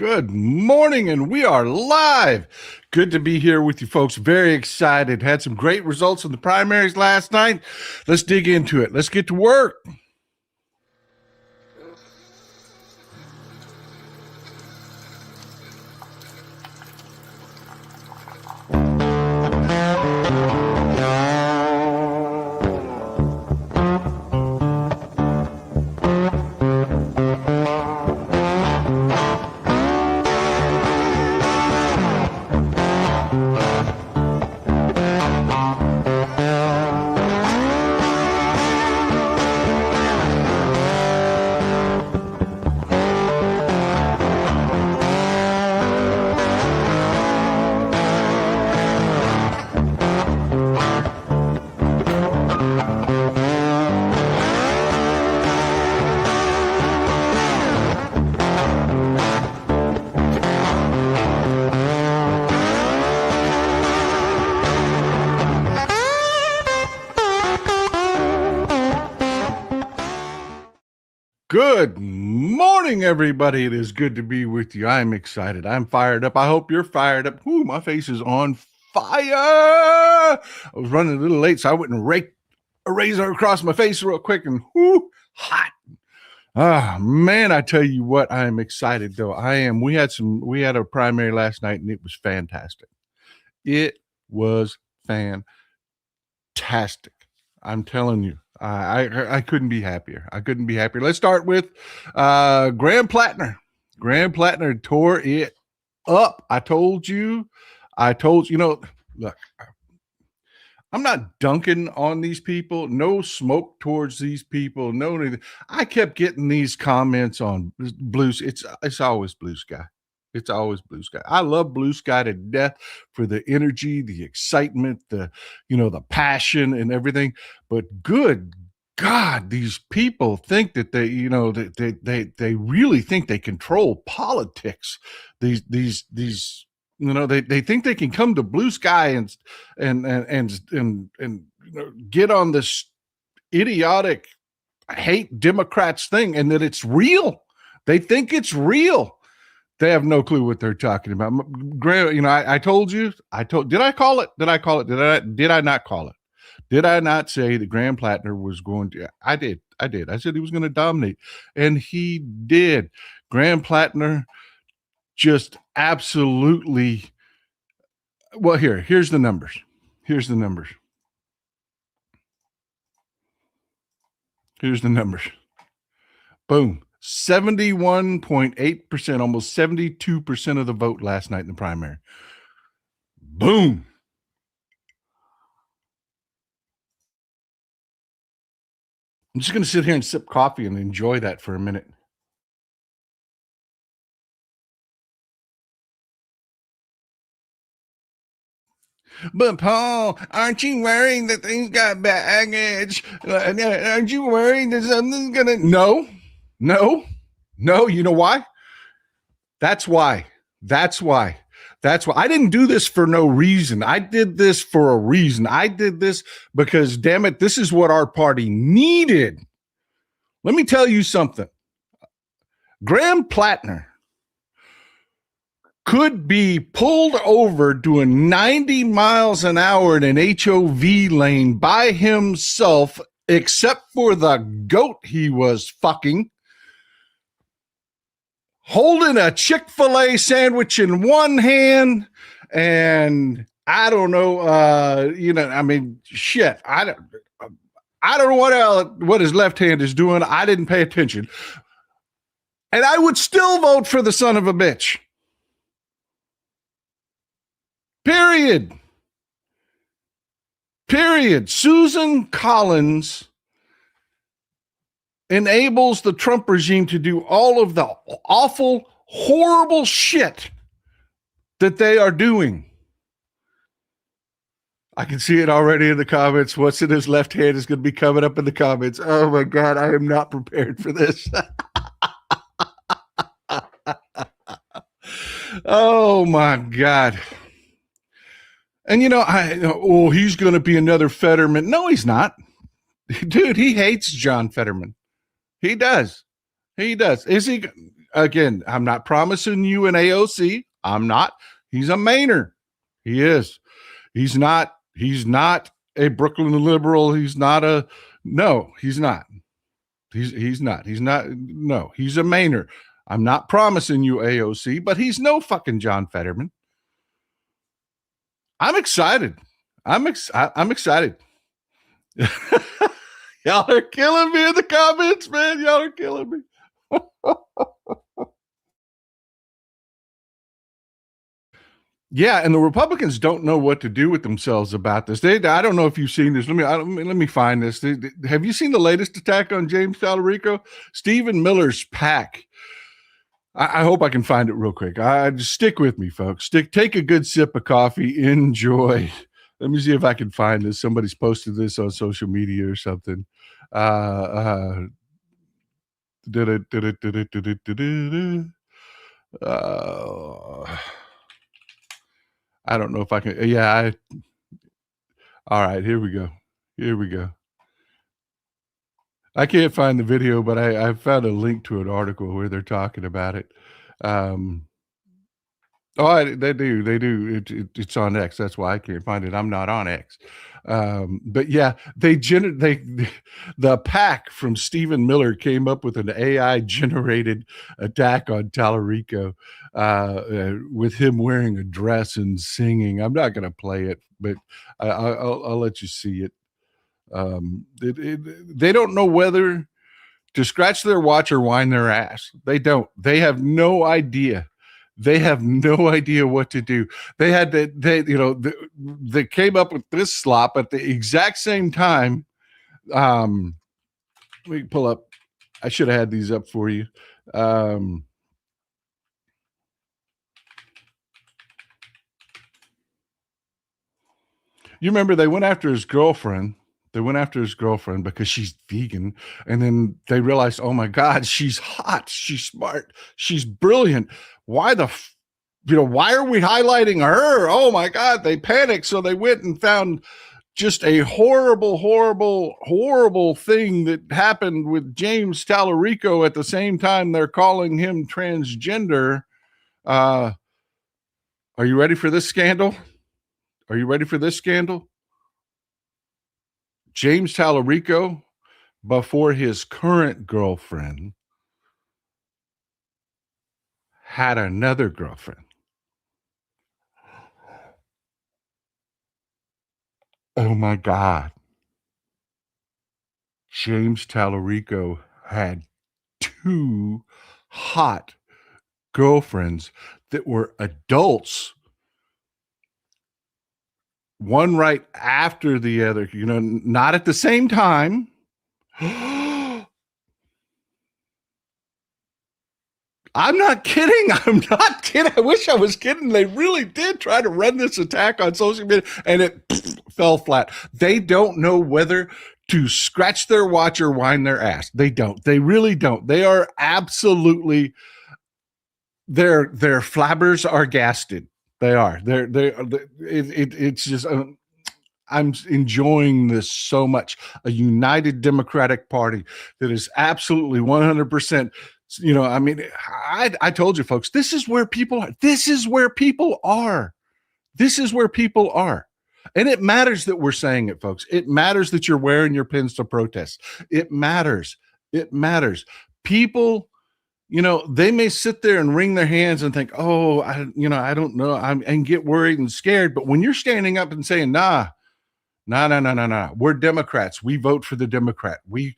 Good morning, and we are live. Good to be here with you folks. Very excited. Had some great results in the primaries last night. Let's dig into it. Let's get to work. Good morning, everybody. It is good to be with you. I'm excited. I'm fired up. I hope you're fired up. Ooh, my face is on fire. I was running a little late, so I wouldn't rake a razor across my face real quick and hot. Ah, man, I tell you what, I am excited though. I am. We had a primary last night and it was fantastic. It was fantastic. I'm telling you. I couldn't be happier. Let's start with Graham Plattner. Graham Plattner tore it up. I told you, look, I'm not dunking on these people. No smoke towards these people. No, I kept getting these comments on Blue. It's always Blue Sky. It's always Blue Sky. I love Blue Sky to death for the energy, the excitement, the passion and everything. But good God, these people think that they really think they control politics. These they think they can come to Blue Sky and get on this idiotic hate Democrats thing and that it's real. They think it's real. They have no clue what they're talking about. Graham, I told you. Did I call it? Did I not call it? Did I not say that Graham Plattner was going to? I did. I said he was going to dominate, and he did. Graham Plattner just absolutely. Well, here's the numbers. Here's the numbers. Boom. 71.8%, almost 72% of the vote last night in the primary. Boom. I'm just going to sit here and sip coffee and enjoy that for a minute. But Paul, aren't you worried that things got baggage? Aren't you worried that something's gonna? No. You know why? That's why. I didn't do this for no reason. I did this for a reason. I did this because, damn it, this is what our party needed. Let me tell you something. Graham Plattner could be pulled over doing 90 miles an hour in an HOV lane by himself, except for the goat he was fucking, holding a Chick-fil-A sandwich in one hand, and I don't know, shit. I don't know what his left hand is doing. I didn't pay attention. And I would still vote for the son of a bitch. Period. Susan Collins enables the Trump regime to do all of the awful, horrible shit that they are doing. I can see it already in the comments. What's in his left hand is going to be coming up in the comments. Oh my God, I am not prepared for this. Oh my God. And he's going to be another Fetterman. No, he's not. Dude, he hates John Fetterman. He does. Is he? again, I'm not promising you an AOC. I'm not. He's a Mainer. He is. He's not. He's not a Brooklyn liberal. He's not a. No, he's not. He's not. He's not. No, he's a Mainer. I'm not promising you AOC, but he's no fucking John Fetterman. I'm excited. I'm excited. Y'all are killing me in the comments, man. Y'all are killing me. Yeah, and the Republicans don't know what to do with themselves about this. I don't know if you've seen this. Let me find this. Have you seen the latest attack on James Tallarico? Stephen Miller's PAC. I hope I can find it real quick. Just stick with me, folks. Take a good sip of coffee. Enjoy. Let me see if I can find this. Somebody's posted this on social media or something. I don't know if I can. Yeah. All right. Here we go. Here we go. I can't find the video, but I found a link to an article where they're talking about it. They do. It's on X. That's why I can't find it. I'm not on X. But yeah, the PAC from Stephen Miller came up with an AI generated attack on Tallarico with him wearing a dress and singing. I'm not going to play it, but I'll let you see it. They don't know whether to scratch their watch or wind their ass. They don't. They have no idea. They have no idea what to do. They came up with this slop at the exact same time. Let me pull up. I should have had these up for you. You remember they went after his girlfriend. They went after his girlfriend because she's vegan. And then they realized, oh my God, she's hot. She's smart. She's brilliant. Why why are we highlighting her? Oh my God, they panicked. So they went and found just a horrible, horrible, horrible thing that happened with James Tallarico at the same time they're calling him transgender. Are you ready for this scandal? Are you ready for this scandal? James Tallarico, before his current girlfriend, had another girlfriend. Oh my God. James Tallarico had two hot girlfriends that were adults. One right after the other, not at the same time. I'm not kidding. I'm not kidding. I wish I was kidding. They really did try to run this attack on social media and it fell flat. They don't know whether to scratch their watch or wind their ass. They don't. They really don't. They are absolutely, their flabbers are gasted. They are. It's just, I'm enjoying this so much. A united Democratic Party that is absolutely 100%. I told you folks, this is where people are. This is where people are. This is where people are. And it matters that we're saying it, folks. It matters that you're wearing your pins to protest. It matters. It matters. People, they may sit there and wring their hands and think, oh, I don't know. And get worried and scared. But when you're standing up and saying, nah, we're Democrats. We vote for the Democrat. We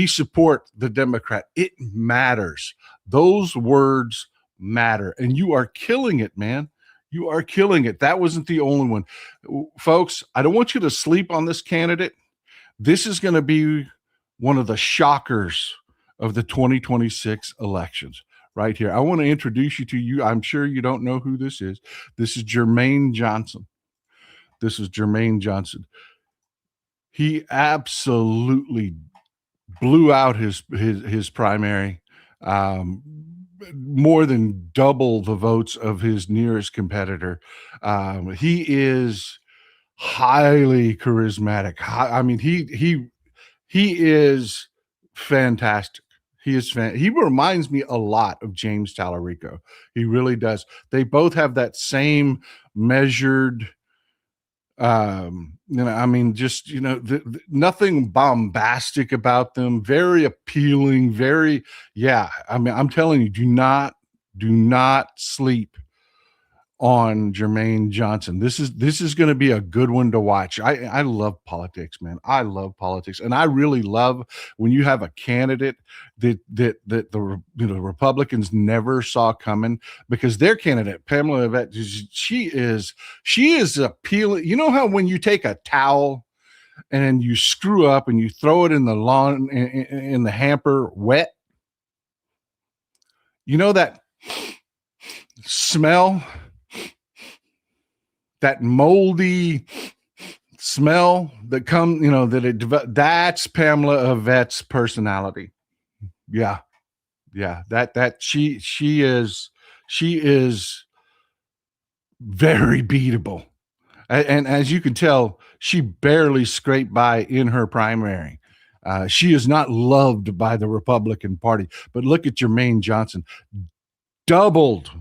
support the Democrat. It matters. Those words matter. And you are killing it, man. You are killing it. That wasn't the only one. Folks, I don't want you to sleep on this candidate. This is going to be one of the shockers of the 2026 elections right here. I want to introduce you. I'm sure you don't know who this is. This is Jermaine Johnson. This is Jermaine Johnson. He absolutely blew out his primary, more than double the votes of his nearest competitor. He is highly charismatic. I mean, he is fantastic. He reminds me a lot of James Tallarico. He really does. They both have that same measured, I mean, just, nothing bombastic about them, very appealing, very, yeah. I mean, I'm telling you, do not sleep on Jermaine Johnson. This is going to be a good one to watch. I love politics, man. I love politics, and I really love when you have a candidate that the Republicans never saw coming, because their candidate Pamela Yvette, she is appealing. You know how when you take a towel and you screw up and you throw it in the lawn in the hamper wet, you know that smell, that moldy smell that comes, that's Pamela Yvette's personality. Yeah. Yeah. That she is very beatable. And as you can tell, she barely scraped by in her primary. She is not loved by the Republican Party. But look at Jermaine Johnson, doubled,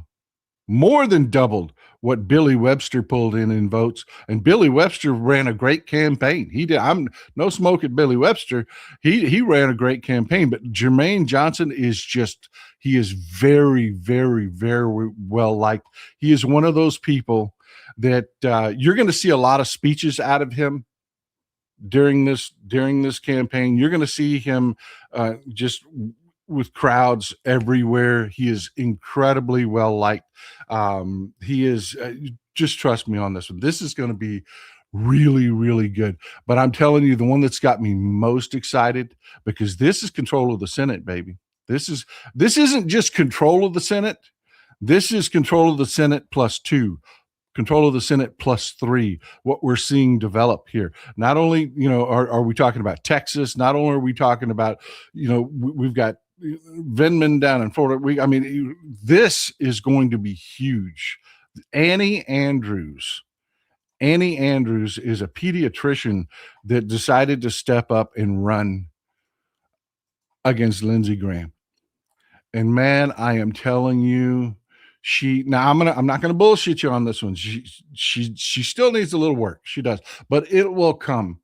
more than doubled what Billy Webster pulled in votes. And Billy Webster ran a great campaign. He did. I'm no smoke at Billy Webster. He ran a great campaign, but Jermaine Johnson he is very, very, very well liked. He is one of those people that you're going to see a lot of speeches out of him during this campaign. You're going to see him just with crowds everywhere. He is incredibly well liked. He is, just trust me on this one. This is going to be really, really good. But I'm telling you, the one that's got me most excited, because this is control of the Senate, baby. This isn't just control of the Senate. This is control of the Senate plus two, control of the Senate plus three, what we're seeing develop here. Not only, are we talking about Texas, not only are we talking about, we've got Vindman down in Florida. This is going to be huge. Annie Andrews. Annie Andrews is a pediatrician that decided to step up and run against Lindsey Graham. And man, I am telling you, I'm not gonna bullshit you on this one. She still needs a little work. She does, but it will come.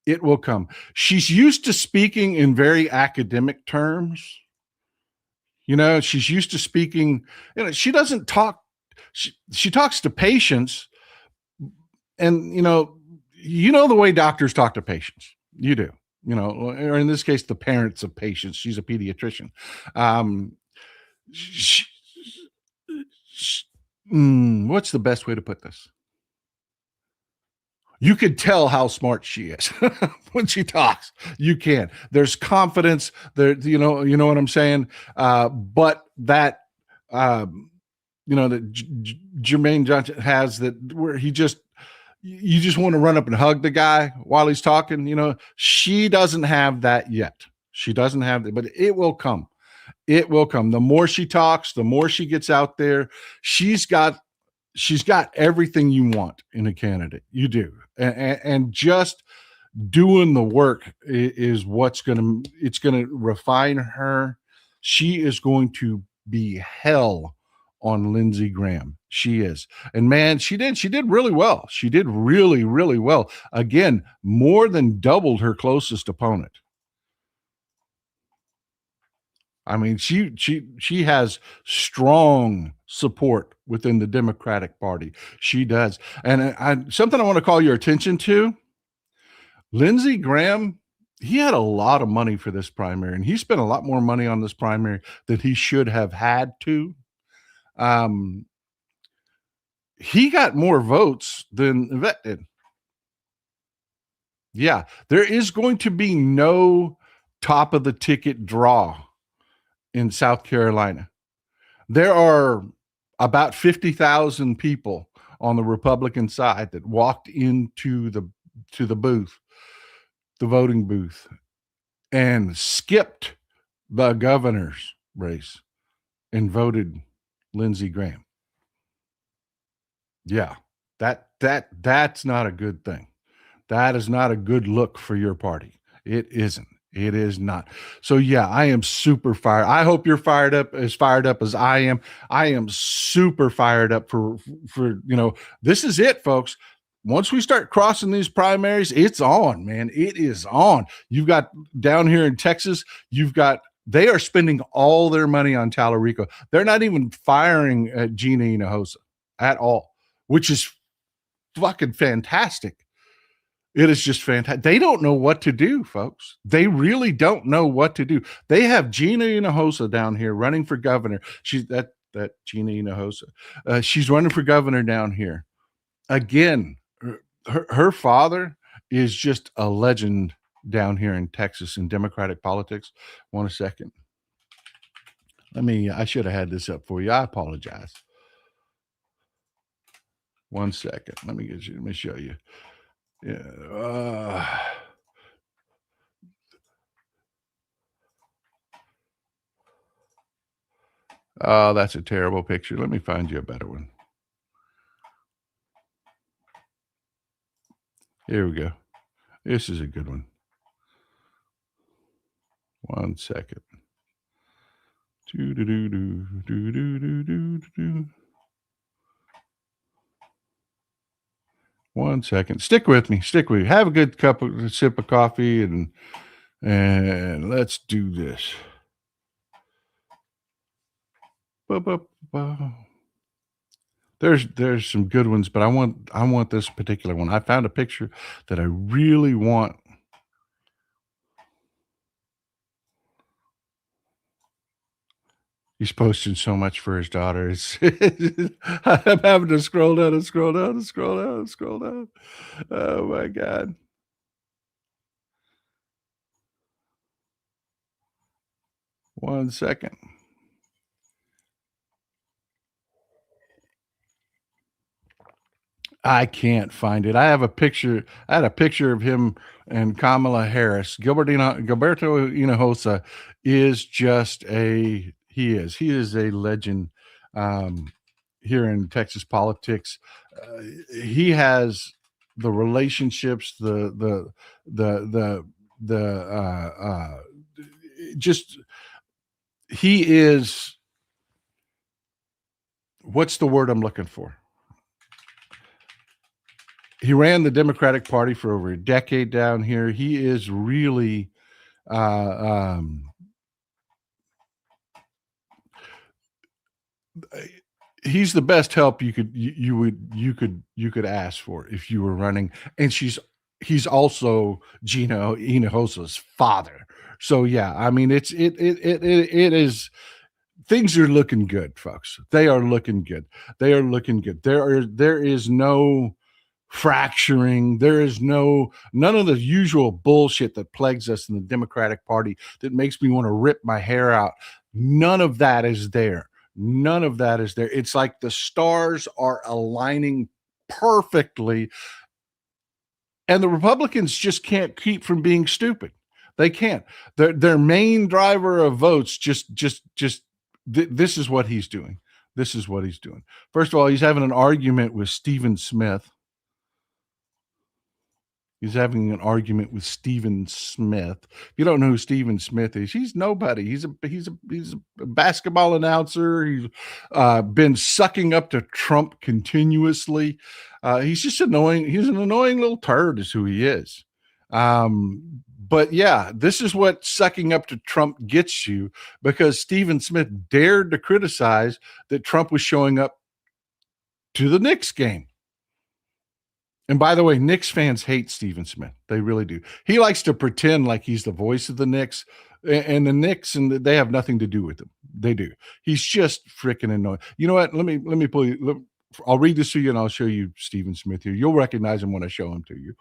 It will come. She's used to speaking in very academic terms. She's used to speaking, she doesn't talk, she talks to patients, and the way doctors talk to patients. You do, or in this case, the parents of patients. She's a pediatrician. She, what's the best way to put this? You could tell how smart she is when she talks. You can. There's confidence there. You know what I'm saying. But that, that Jermaine Johnson has, that where you just want to run up and hug the guy while he's talking. She doesn't have that yet. She doesn't have that, but it will come. It will come. The more she talks, the more she gets out there. She's got everything you want in a candidate. You do. And just doing the work is it's going to refine her. She is going to be hell on Lindsey Graham. She is. And man, she did really well. She did really, really well. Again, more than doubled her closest opponent. I mean, she has strong support within the Democratic Party. She does. And something I want to call your attention to, Lindsey Graham, he had a lot of money for this primary, and he spent a lot more money on this primary than he should have had to. He got more votes than Yvette did. Yeah, there is going to be no top of the ticket draw in South Carolina. There are about 50,000 people on the Republican side that walked into the booth, the voting booth, and skipped the governor's race and voted Lindsey Graham. Yeah, that's not a good thing. That is not a good look for your party. It isn't. It is not. So yeah, I am super fired. I hope you're fired up as I am. I am super fired up for this is it, folks. Once we start crossing these primaries, it's on, man. It is on. You've got down here in Texas, they are spending all their money on Tallarico. They're not even firing Gina Hinojosa at all, which is fucking fantastic. It is just fantastic. They don't know what to do, folks. They really don't know what to do. They have Gina Hinojosa down here running for governor. She's that Gina Hinojosa. She's running for governor down here. Again, her father is just a legend down here in Texas in Democratic politics. One second. I should have had this up for you. I apologize. One second. Let me show you. Yeah. Oh, that's a terrible picture. Let me find you a better one. Here we go. This is a good one. One second. One second. Stick with me. Have a good sip of coffee and let's do this. There's some good ones, but I want this particular one. I found a picture that I really want. He's posting so much for his daughter. I'm having to scroll down and scroll down and scroll down and scroll down. Oh my God. One second. I can't find it. I had a picture of him and Kamala Harris. Gilberto Hinojosa is just he is a legend here in Texas politics. He has the relationships, just he is, what's the word I'm looking for? He ran the Democratic Party for over a decade down here. He is really he's the best help you could ask for if you were running. And he's also Gina Hinojosa's father. So yeah, I mean it is, things are looking good, folks. They are looking good. There is no fracturing. There is none of the usual bullshit that plagues us in the Democratic Party that makes me want to rip my hair out. None of that is there. It's like the stars are aligning perfectly, and the Republicans just can't keep from being stupid. They can't. Their main driver of votes this is what he's doing. First of all, he's having an argument with Stephen Smith. If you don't know who Stephen Smith is, he's nobody. He's a basketball announcer. He's been sucking up to Trump continuously. He's just annoying. He's an annoying little turd is who he is. But yeah, this is what sucking up to Trump gets you, because Stephen Smith dared to criticize that Trump was showing up to the Knicks game. And by the way, Knicks fans hate Stephen Smith. They really do. He likes to pretend like he's the voice of the Knicks, and the Knicks, and they have nothing to do with him. They do. He's just freaking annoying. You know what? Let me pull you. I'll read this to you, and I'll show you Stephen Smith here. You'll recognize him when I show him to you.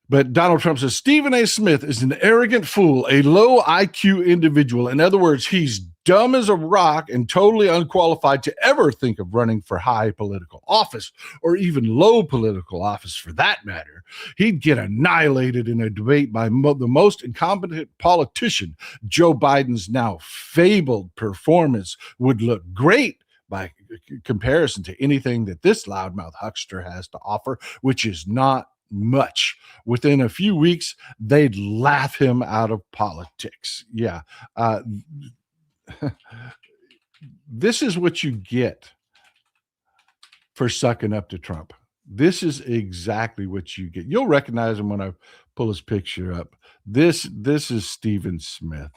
But Donald Trump says, Stephen A. Smith is an arrogant fool, a low IQ individual. In other words, he's dumb as a rock and totally unqualified to ever think of running for high political office, or even low political office for that matter. He'd get annihilated in a debate by the most incompetent politician. Joe Biden's now fabled performance would look great by comparison to anything that this loudmouth huckster has to offer, which is not much. Within a few weeks, they'd laugh him out of politics. Yeah. Uh, this is what you get for sucking up to Trump. This is exactly what you get. You'll recognize him when I pull his picture up. This is Stephen Smith.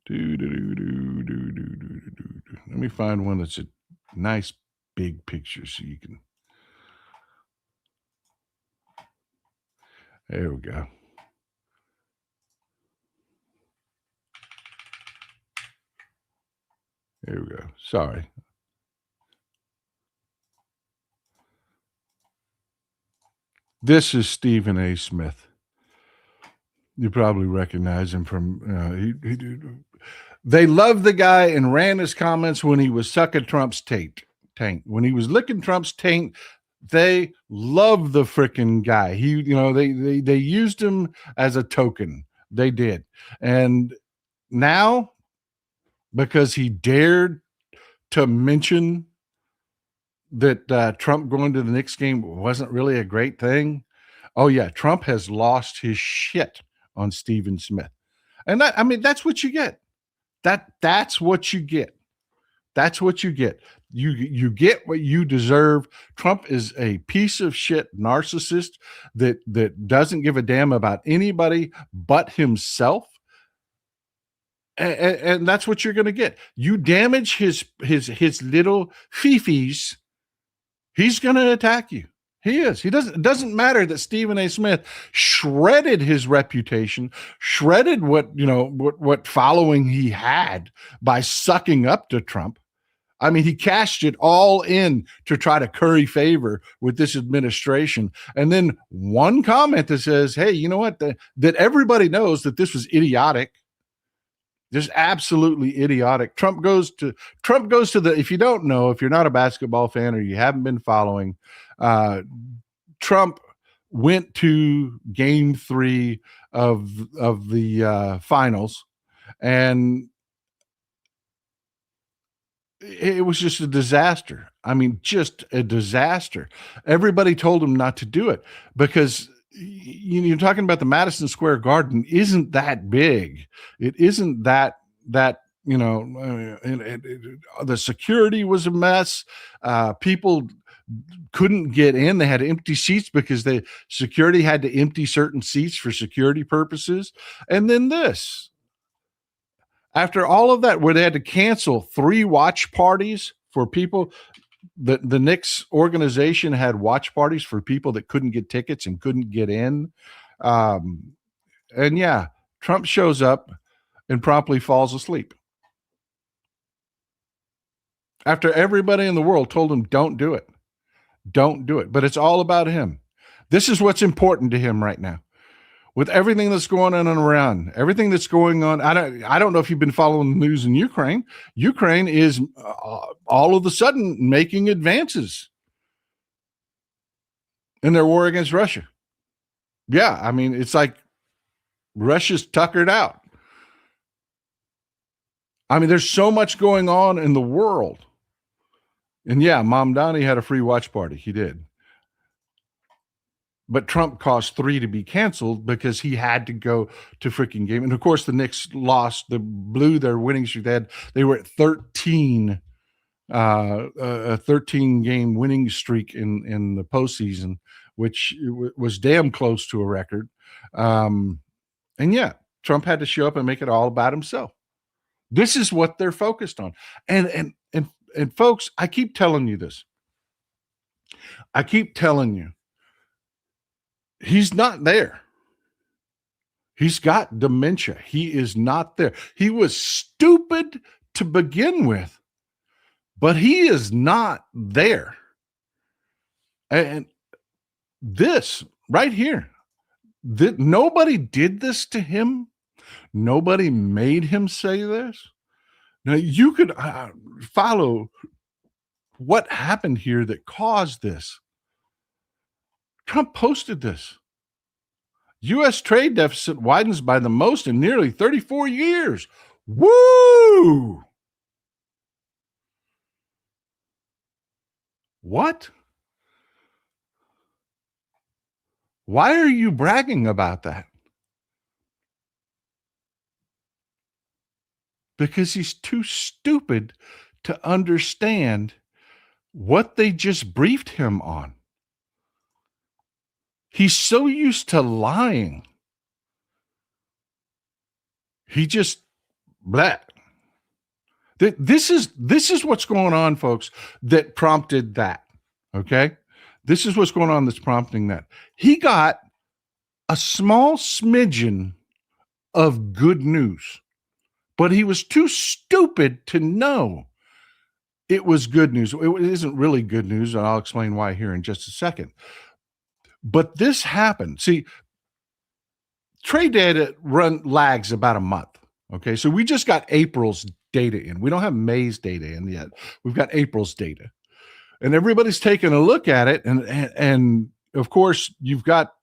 Let me find one that's a nice big picture so you can. There we go. There we go. Sorry. This is Stephen A. Smith. You probably recognize him from. They loved the guy and ran his comments when he was sucking Trump's taint. When he was licking Trump's taint, they loved the freaking guy. They used him as a token. They did, and now because he dared to mention that Trump going to the Knicks game wasn't really a great thing. Oh yeah, Trump has lost his shit on Stephen Smith. And that's what you get. That's what you get. That's what you get. You get what you deserve. Trump is a piece of shit narcissist that doesn't give a damn about anybody but himself. And that's what you're going to get. You damage his little fifis, he's going to attack you. He is. It doesn't matter that Stephen A. Smith shredded his reputation, shredded what following he had by sucking up to Trump. I mean, he cashed it all in to try to curry favor with this administration. And then one comment that says, hey, you know what? That everybody knows that this was idiotic. Just absolutely idiotic. Trump goes to if you don't know, if you're not a basketball fan or you haven't been following, Trump went to game 3 of the finals, and it was just a disaster. I mean, just a disaster. Everybody told him not to do it because you're talking about the Madison Square Garden isn't that big. It isn't that the security was a mess. People couldn't get in. They had empty seats because the security had to empty certain seats for security purposes. And then this, after all of that, where they had to cancel 3 watch parties for people. The Knicks organization had watch parties for people that couldn't get tickets and couldn't get in. And yeah, Trump shows up and promptly falls asleep. After everybody in the world told him, don't do it. Don't do it. But it's all about him. This is what's important to him right now. With everything that's going on and around, everything that's going on, I don't know if you've been following the news in Ukraine. Ukraine is all of a sudden making advances in their war against Russia. Yeah, I mean, it's like Russia's tuckered out. I mean, there's so much going on in the world. And yeah, Mom Donnie had a free watch party. He did. But Trump caused 3 to be canceled because he had to go to freaking game. And of course, the Knicks lost, blew their winning streak. They were at 13, a 13 game winning streak in the postseason, which was damn close to a record. And yeah, Trump had to show up and make it all about himself. This is what they're focused on. And folks, I keep telling you this. I keep telling you. He's not there. He's got dementia. He is not there. He was stupid to begin with, but he is not there. And this right here, nobody did this to him. Nobody made him say this. Now, you could follow what happened here that caused this. Trump posted this. U.S. trade deficit widens by the most in nearly 34 years. Woo! What? Why are you bragging about that? Because he's too stupid to understand what they just briefed him on. He's so used to lying. He just blah. This is what's going on, folks, that prompted that. Okay? This is what's going on that's prompting that. He got a small smidgen of good news, but he was too stupid to know it was good news. It isn't really good news, and I'll explain why here in just a second. But this happened. See, trade data lags about a month. Okay, so we just got April's data in. We don't have May's data in yet. We've got April's data, and everybody's taking a look at it. And of course, you've got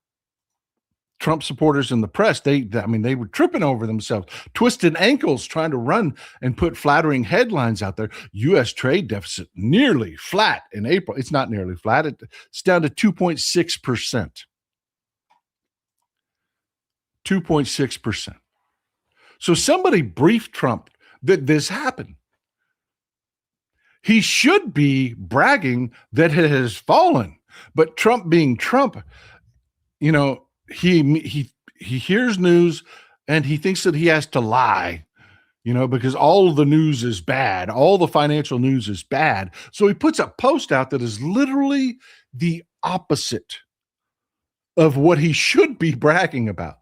Trump supporters in the press. They were tripping over themselves, twisted ankles, trying to run and put flattering headlines out there. U.S. trade deficit nearly flat in April. It's not nearly flat. It's down to 2.6%. 2.6%. So somebody briefed Trump that this happened. He should be bragging that it has fallen, but Trump being Trump, he hears news and he thinks that he has to lie, because all of the news is bad. All the financial news is bad. So he puts a post out that is literally the opposite of what he should be bragging about.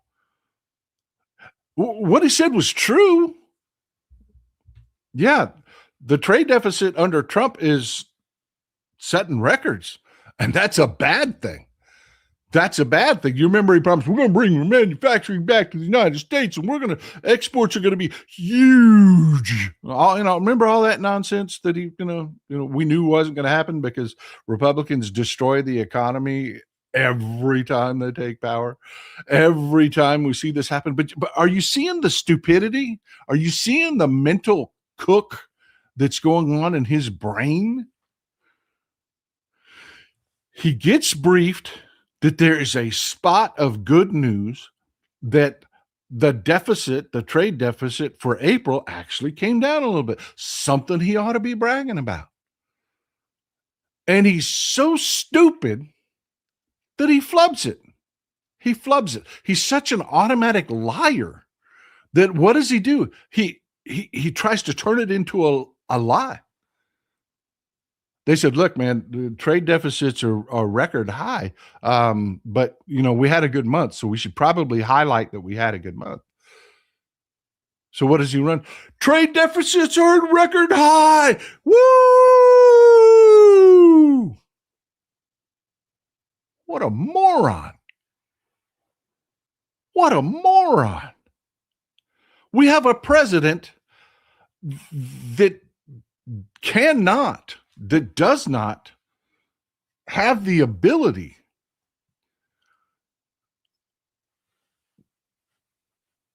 What he said was true. Yeah, the trade deficit under Trump is setting records, and that's a bad thing. That's a bad thing. You remember he promised, we're going to bring manufacturing back to the United States, and exports are going to be huge. Remember all that nonsense that we knew wasn't going to happen because Republicans destroy the economy every time they take power. Every time we see this happen. But are you seeing the stupidity? Are you seeing the mental cook that's going on in his brain? He gets briefed that there is a spot of good news that the trade deficit for April actually came down a little bit, something he ought to be bragging about. And he's so stupid that he flubs it. He flubs it. He's such an automatic liar that what does he do? He tries to turn it into a lie. They said, look, man, the trade deficits are record high. But we had a good month, so we should probably highlight that we had a good month. So what does he run? Trade deficits are at record high. Woo! What a moron. What a moron. We have a president that does not have the ability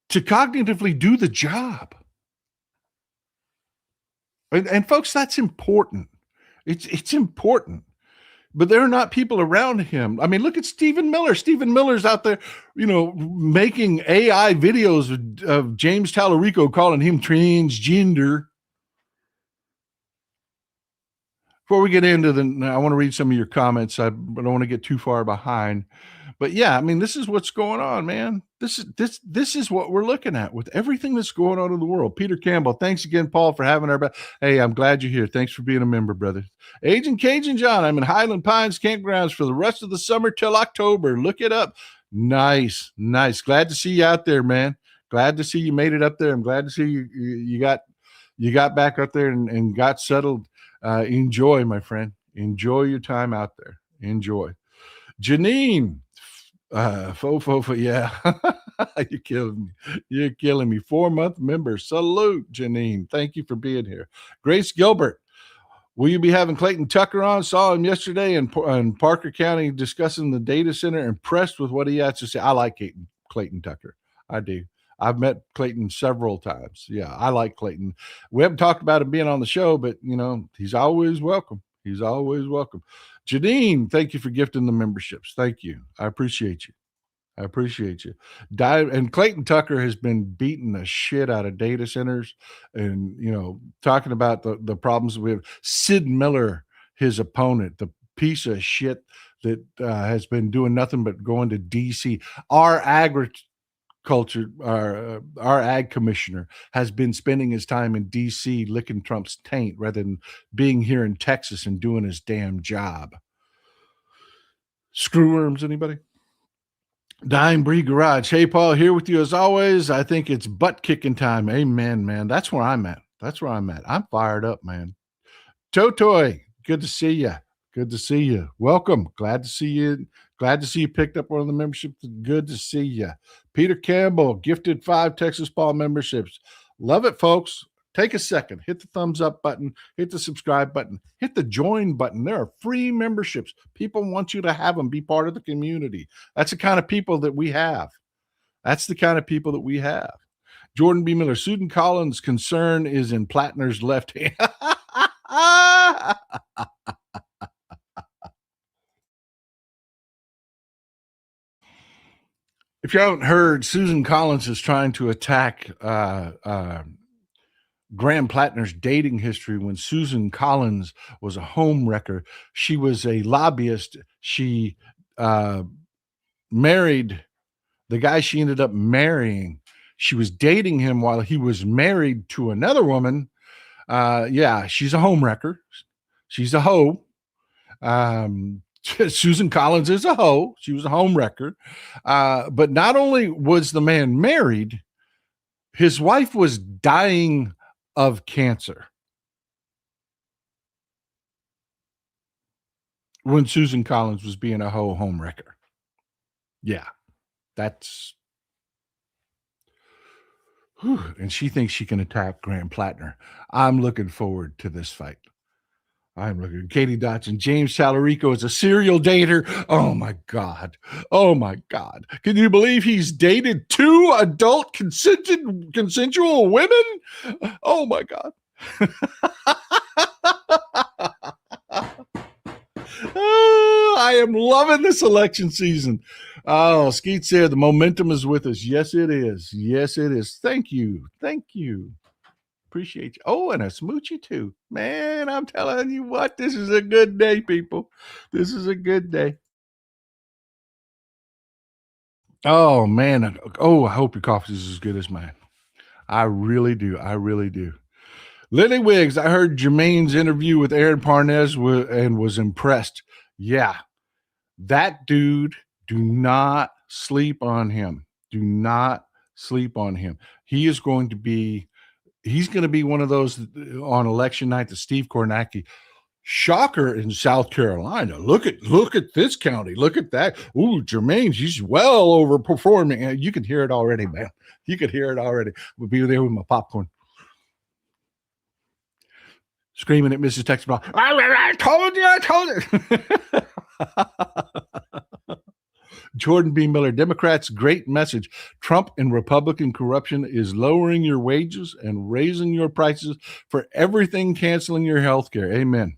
to cognitively do the job. And folks, that's important. It's important. But there are not people around him. I mean, look at Stephen Miller. Stephen Miller's out there, making AI videos of James Tallarico calling him transgender. Before we get into I want to read some of your comments. I don't want to get too far behind. But yeah, I mean, this is what's going on, man. This is what we're looking at with everything that's going on in the world. Peter Campbell, thanks again, Paul, for having our back. Hey, I'm glad you're here. Thanks for being a member, brother. Agent Cajun John, I'm in Highland Pines campgrounds for the rest of the summer till October. Look it up. Nice. Glad to see you out there, man. Glad to see you made it up there. I'm glad to see you got back up there and got settled. Enjoy, my friend. Enjoy your time out there. Enjoy. Janine, yeah. You're killing me. 4-month member. Salute, Janine. Thank you for being here. Grace Gilbert, will you be having Clayton Tucker on? Saw him yesterday in Parker County discussing the data center. Impressed with what he has to say. I like Clayton Tucker. I do. I've met Clayton several times. Yeah, I like Clayton. We haven't talked about him being on the show, but he's always welcome. He's always welcome. Janine, thank you for gifting the memberships. Thank you. I appreciate you. I appreciate you. And Clayton Tucker has been beating the shit out of data centers and, talking about the problems we have. Sid Miller, his opponent, the piece of shit that has been doing nothing but going to D.C. Our ag commissioner has been spending his time in D.C. licking Trump's taint rather than being here in Texas and doing his damn job. Screwworms, anybody? Dime Bree Garage. Hey, Paul, here with you as always. I think it's butt kicking time. Amen, man. That's where I'm at. I'm fired up, man. Totoy, good to see you. Good to see you. Welcome. Glad to see you. Glad to see you picked up one of the memberships. Good to see you. Peter Campbell, gifted 5 Texas Paul memberships. Love it, folks. Take a second. Hit the thumbs up button. Hit the subscribe button. Hit the join button. There are free memberships. People want you to have them. Be part of the community. That's the kind of people that we have. Jordan B. Miller. Susan Collins' concern is in Plattner's left hand. If you haven't heard, Susan Collins is trying to attack Graham Plattner's dating history when Susan Collins was a home wrecker. She was a lobbyist. She married the guy she ended up marrying. She was dating him while he was married to another woman. She's a home wrecker. She's a hoe. Susan Collins is a hoe. She was a home wrecker. But not only was the man married, his wife was dying of cancer when Susan Collins was being a hoe home wrecker. Yeah, that's. And she thinks she can attack Graham Plattner. I'm looking forward to this fight. Katie Dotson. James Talarico is a serial dater. Oh my God. Can you believe he's dated 2 adult consensual women? Oh my God. I am loving this election season. Oh, Skeet said the momentum is with us. Yes, it is. Thank you. Appreciate you. Oh, and a smoochie too. Man, I'm telling you what, this is a good day, people. This is a good day. Oh, man. Oh, I hope your coffee is as good as mine. I really do. Lily Wiggs, I heard Jermaine's interview with Aaron Parnes and was impressed. Yeah, that dude, do not sleep on him. He's going to be one of those on election night that Steve Kornacki, shocker in South Carolina. Look at this county. Look at that. Ooh, Jermaine, he's well overperforming. You can hear it already, man. We'll be there with my popcorn. Screaming at Mrs. Texas. I told you. Jordan B. Miller, Democrats, great message. Trump and Republican corruption is lowering your wages and raising your prices for everything, canceling your health care. Amen.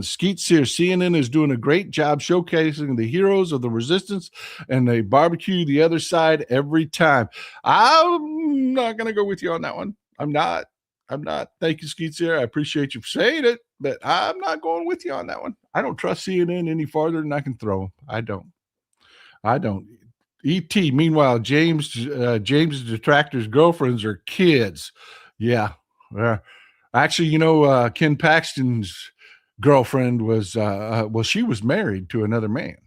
Skeet Sear, CNN is doing a great job showcasing the heroes of the resistance, and they barbecue the other side every time. I'm not going to go with you on that one. I'm not. Thank you, Skeet Sear. I appreciate you for saying it, but I'm not going with you on that one. I don't trust CNN any farther than I can throw them. I don't. E.T. Meanwhile, James's detractors' girlfriends are kids. Yeah. Actually, Ken Paxton's girlfriend was, she was married to another man.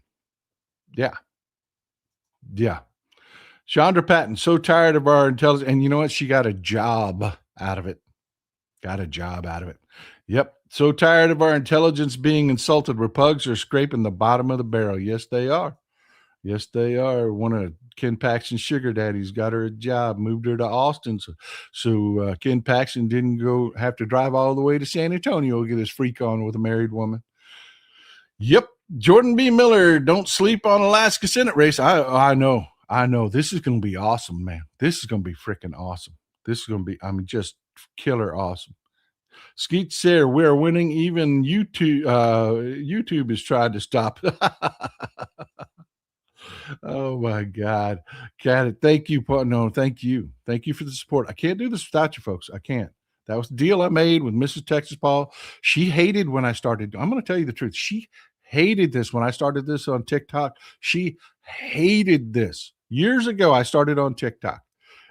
Yeah. Chandra Patton, so tired of our intelligence. And you know what? She got a job out of it. Yep. So tired of our intelligence being insulted. Repugs are scraping the bottom of the barrel. Yes, they are. One of Ken Paxton's sugar daddies got her a job, moved her to Austin. So Ken Paxton didn't have to drive all the way to San Antonio to get his freak on with a married woman. Yep. Jordan B. Miller, don't sleep on Alaska Senate race. I know. This is going to be awesome, man. This is going to be freaking awesome. This is going to be, just killer awesome. Skeet Sayre, we are winning. Even YouTube is trying to stop. Oh my God. Cat, thank you. No, thank you. Thank you for the support. I can't do this without you folks. I can't. That was the deal I made with Mrs. Texas Paul. She hated when I started. I'm going to tell you the truth. She hated this when I started this on TikTok. She hated this. Years ago, I started on TikTok.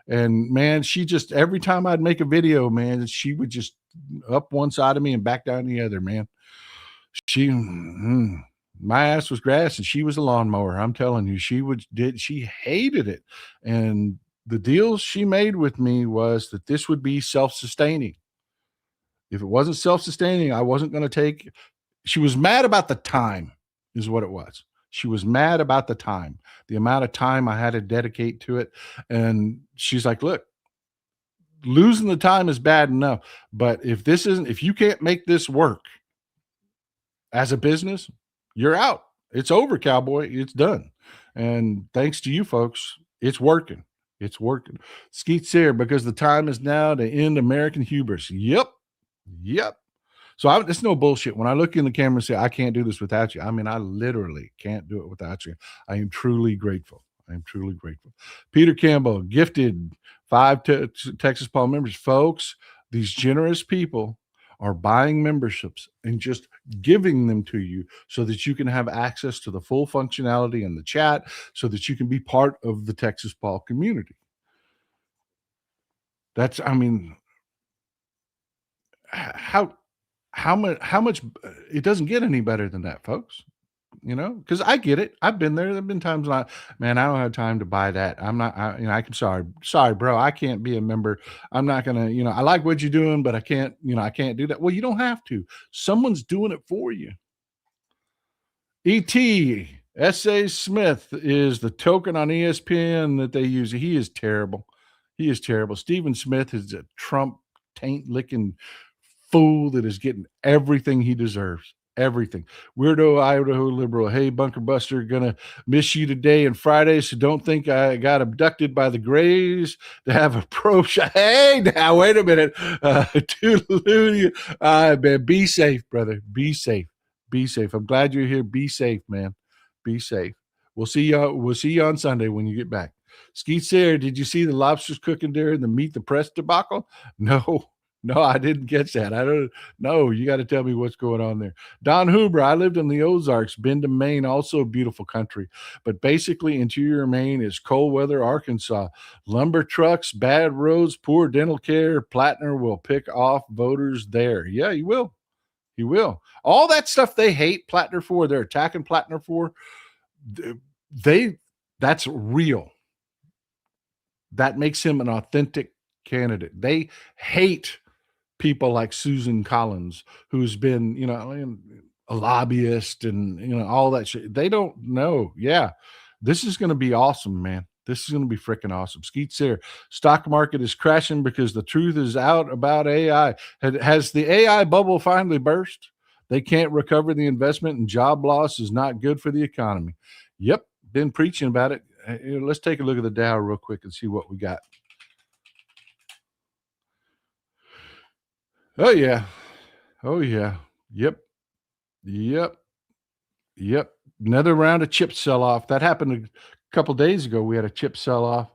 And man, she just, every time I'd make a video, man, she would just up one side of me and back down the other, man. She, my ass was grass and she was a lawnmower. I'm telling you, she hated it. And the deal she made with me was that this would be self-sustaining. If it wasn't self-sustaining, I wasn't going to take. She was mad about the time, is what it was. She was mad about the time, the amount of time I had to dedicate to it. And she's like, look, losing the time is bad enough. But if you can't make this work as a business, you're out. It's over, cowboy. It's done. And thanks to you folks, it's working. It's working. Skeet Sayre, because the time is now to end American hubris. Yep. Yep. So it's no bullshit. When I look in the camera and say, I can't do this without you, I mean, I literally can't do it without you. I am truly grateful. I am truly grateful. Peter Campbell, gifted 5 Texas Paul members. Folks, these generous people are buying memberships and just giving them to you so that you can have access to the full functionality in the chat so that you can be part of the Texas Paul community. That's, I mean, how much it doesn't get any better than that, folks. Because I get it. I've been there. There've been times when man, I don't have time to buy that. I'm not, I can, sorry, bro. I can't be a member. I'm not gonna, I like what you're doing, but I can't, I can't do that. Well, you don't have to. Someone's doing it for you. E.T. S.A. Smith is the token on ESPN that they use. He is terrible. He is terrible. Stephen Smith is a Trump taint licking fool that is getting everything he deserves. Everything. Weirdo Idaho liberal. Hey, Bunker Buster, gonna miss you today and Friday, so don't think I got abducted by the Grays to have a pro shot. Hey, now wait a minute. Toodaloo. Man, be safe, brother. Be safe. Be safe. I'm glad you're here. Be safe, man. Be safe. We'll see you. We'll see you on Sunday when you get back. Skeet Sayre, did you see the lobsters cooking during the Meet the Press debacle? No. No, I didn't catch that. I don't know. You got to tell me what's going on there. Don Huber, I lived in the Ozarks, been to Maine, also a beautiful country. But basically, interior Maine is cold weather Arkansas. Lumber trucks, bad roads, poor dental care. Plattner will pick off voters there. Yeah, he will. He will. All that stuff they hate Plattner for, they're attacking Plattner for, that's real. That makes him an authentic candidate. They hate people like Susan Collins, who's been, a lobbyist and, all that shit. They don't know. Yeah. This is going to be awesome, man. This is going to be freaking awesome. Skeet Sayre, stock market is crashing because the truth is out about AI. Has the AI bubble finally burst? They can't recover the investment and job loss is not good for the economy. Yep. Been preaching about it. Let's take a look at the Dow real quick and see what we got. Oh, yeah. Oh, yeah. Yep. Yep. Yep. Another round of chip sell off. That happened a couple days ago. We had a chip sell off.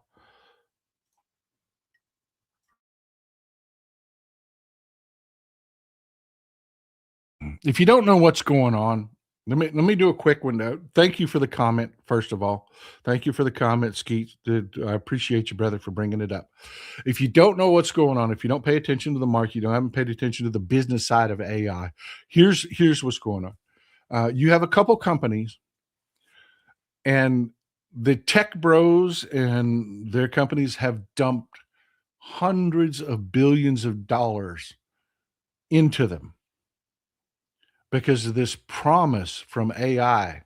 If you don't know what's going on, let me do a quick window. Thank you for the comment, first of all. Thank you for the comment, Skeet. I appreciate you, brother, for bringing it up. If you don't know what's going on, if you don't pay attention to the market, you haven't paid attention to the business side of AI, here's what's going on. You have a couple companies, and the tech bros and their companies have dumped hundreds of billions of dollars into them because of this promise from AI,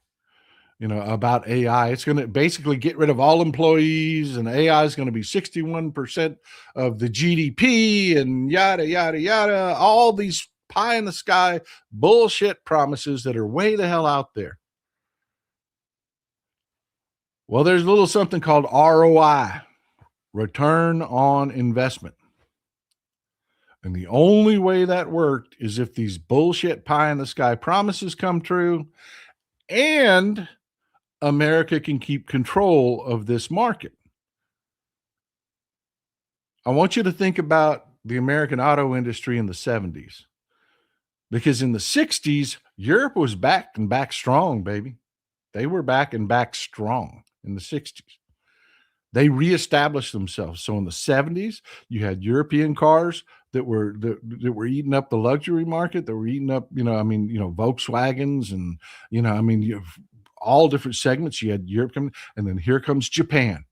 about AI. It's going to basically get rid of all employees, and AI is going to be 61% of the GDP and yada, yada, yada. All these pie in the sky bullshit promises that are way the hell out there. Well, there's a little something called ROI, return on investment. And the only way that worked is if these bullshit pie in the sky promises come true and America can keep control of this market. I want you to think about the American auto industry in the 70s, because in the 60s, Europe was back and back strong, baby. They were back and back strong in the 60s. They reestablished themselves. So in the 70s, you had European cars that were eating up the luxury market, that were eating up, Volkswagens and, you have all different segments. You had Europe coming, and then here comes Japan.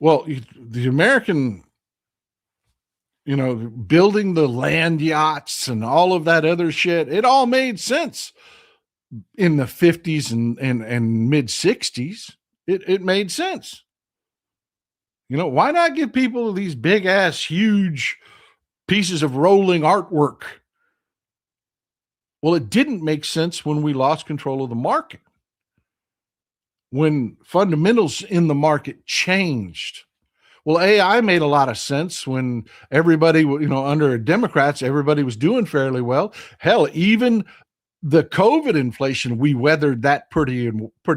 Well, the American, building the land yachts and all of that other shit, it all made sense in the 50s and mid 60s. It made sense. Why not give people these big ass, huge pieces of rolling artwork? Well, it didn't make sense when we lost control of the market, when fundamentals in the market changed. Well, AI made a lot of sense when everybody, under Democrats, everybody was doing fairly well. Hell, even the COVID inflation, we weathered that pretty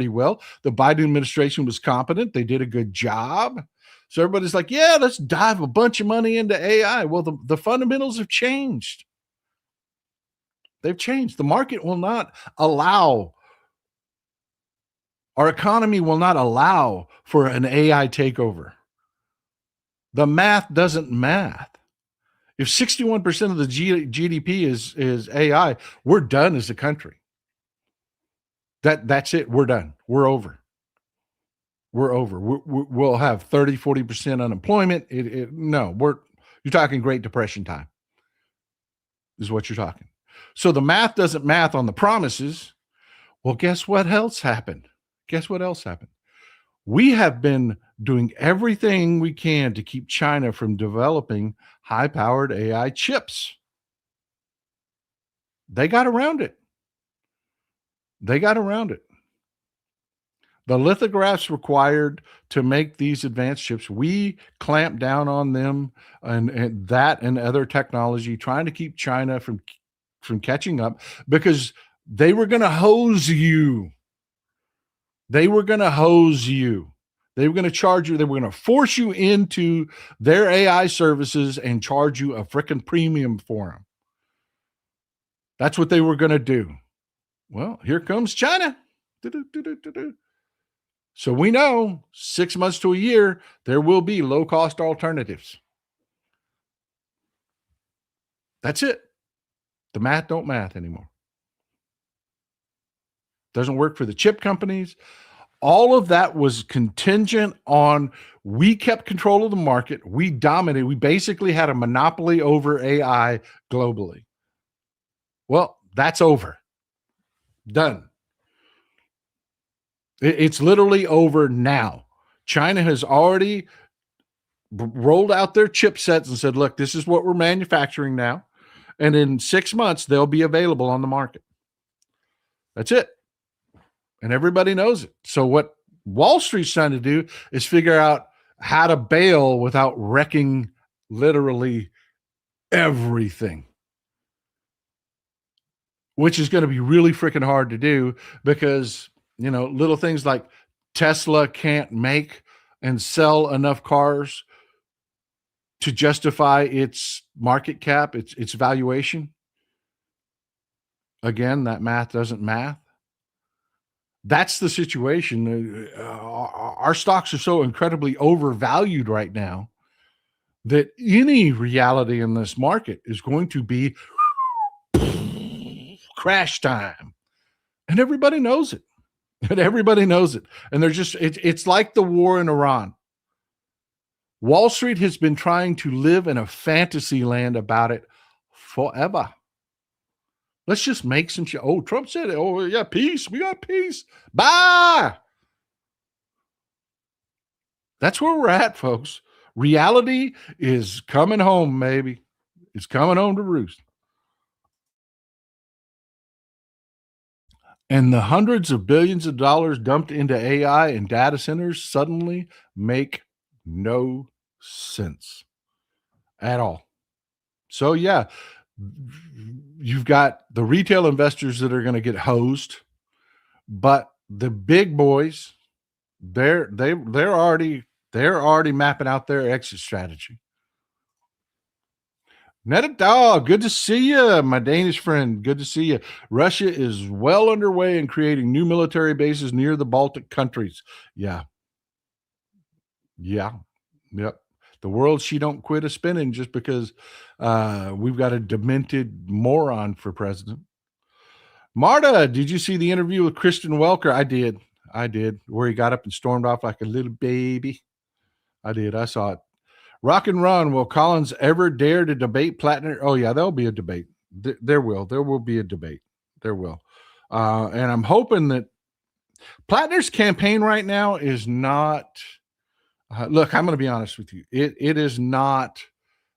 well. The Biden administration was competent. They did a good job. So everybody's like, yeah, let's dive a bunch of money into AI. Well, the fundamentals have changed. They've changed. The market will not allow, our economy will not allow for an AI takeover. The math doesn't math. If 61% of the GDP is AI, we're done as a country. That's it. We're done. We're over. We'll have 30-40% unemployment. You're talking Great Depression time is what you're talking. So the math doesn't math on the promises. Well, guess what else happened? We have been doing everything we can to keep China from developing high-powered AI chips. They got around it. The lithographs required to make these advanced chips, we clamped down on them and that and other technology, trying to keep China from catching up, because they were going to hose you. They were going to charge you. They were going to force you into their AI services and charge you a freaking premium for them. That's what they were going to do. Well, here comes China. So we know 6 months to a year, there will be low-cost alternatives. That's it. The math don't math anymore. Doesn't work for the chip companies. All of that was contingent on, we kept control of the market. We dominated. We basically had a monopoly over AI globally. Well, that's over. Done. It's literally over now. China has already rolled out their chipsets and said, look, this is what we're manufacturing now. And in 6 months, they'll be available on the market. That's it. And everybody knows it. So what Wall Street's trying to do is figure out how to bail without wrecking literally everything, which is going to be really freaking hard to do, because, little things like Tesla can't make and sell enough cars to justify its market cap, its valuation. Again, that math doesn't math. That's the situation. Our stocks are so incredibly overvalued right now that any reality in this market is going to be crash time. And everybody knows it. And they're just, it's like the war in Iran. Wall Street has been trying to live in a fantasy land about it forever. Let's just make some shit. Oh, Trump said it. Oh, yeah, peace. We got peace. Bye. That's where we're at, folks. Reality is coming home, maybe. It's coming home to roost. And the hundreds of billions of dollars dumped into AI and data centers suddenly make no sense. at all. So yeah, you've got the retail investors that are going to get hosed, but the big boys, they're already mapping out their exit strategy. Netadog, good to see you, my Danish friend. Good to see you. Russia is well underway in creating new military bases near the Baltic countries. Yeah, yeah, yep. The world she don't quit a spinning just because we've got a demented moron for president. Marta, did you see the interview with Christian Welker? I did. I did. Where he got up and stormed off like a little baby. I did. I saw it. Rock and Ron, will Collins ever dare to debate Plattner? Oh, yeah, there'll be a debate. There will. There will be a debate. There will. And I'm hoping that Plattner's campaign right now is not. Look, I'm going to be honest with you. It is not.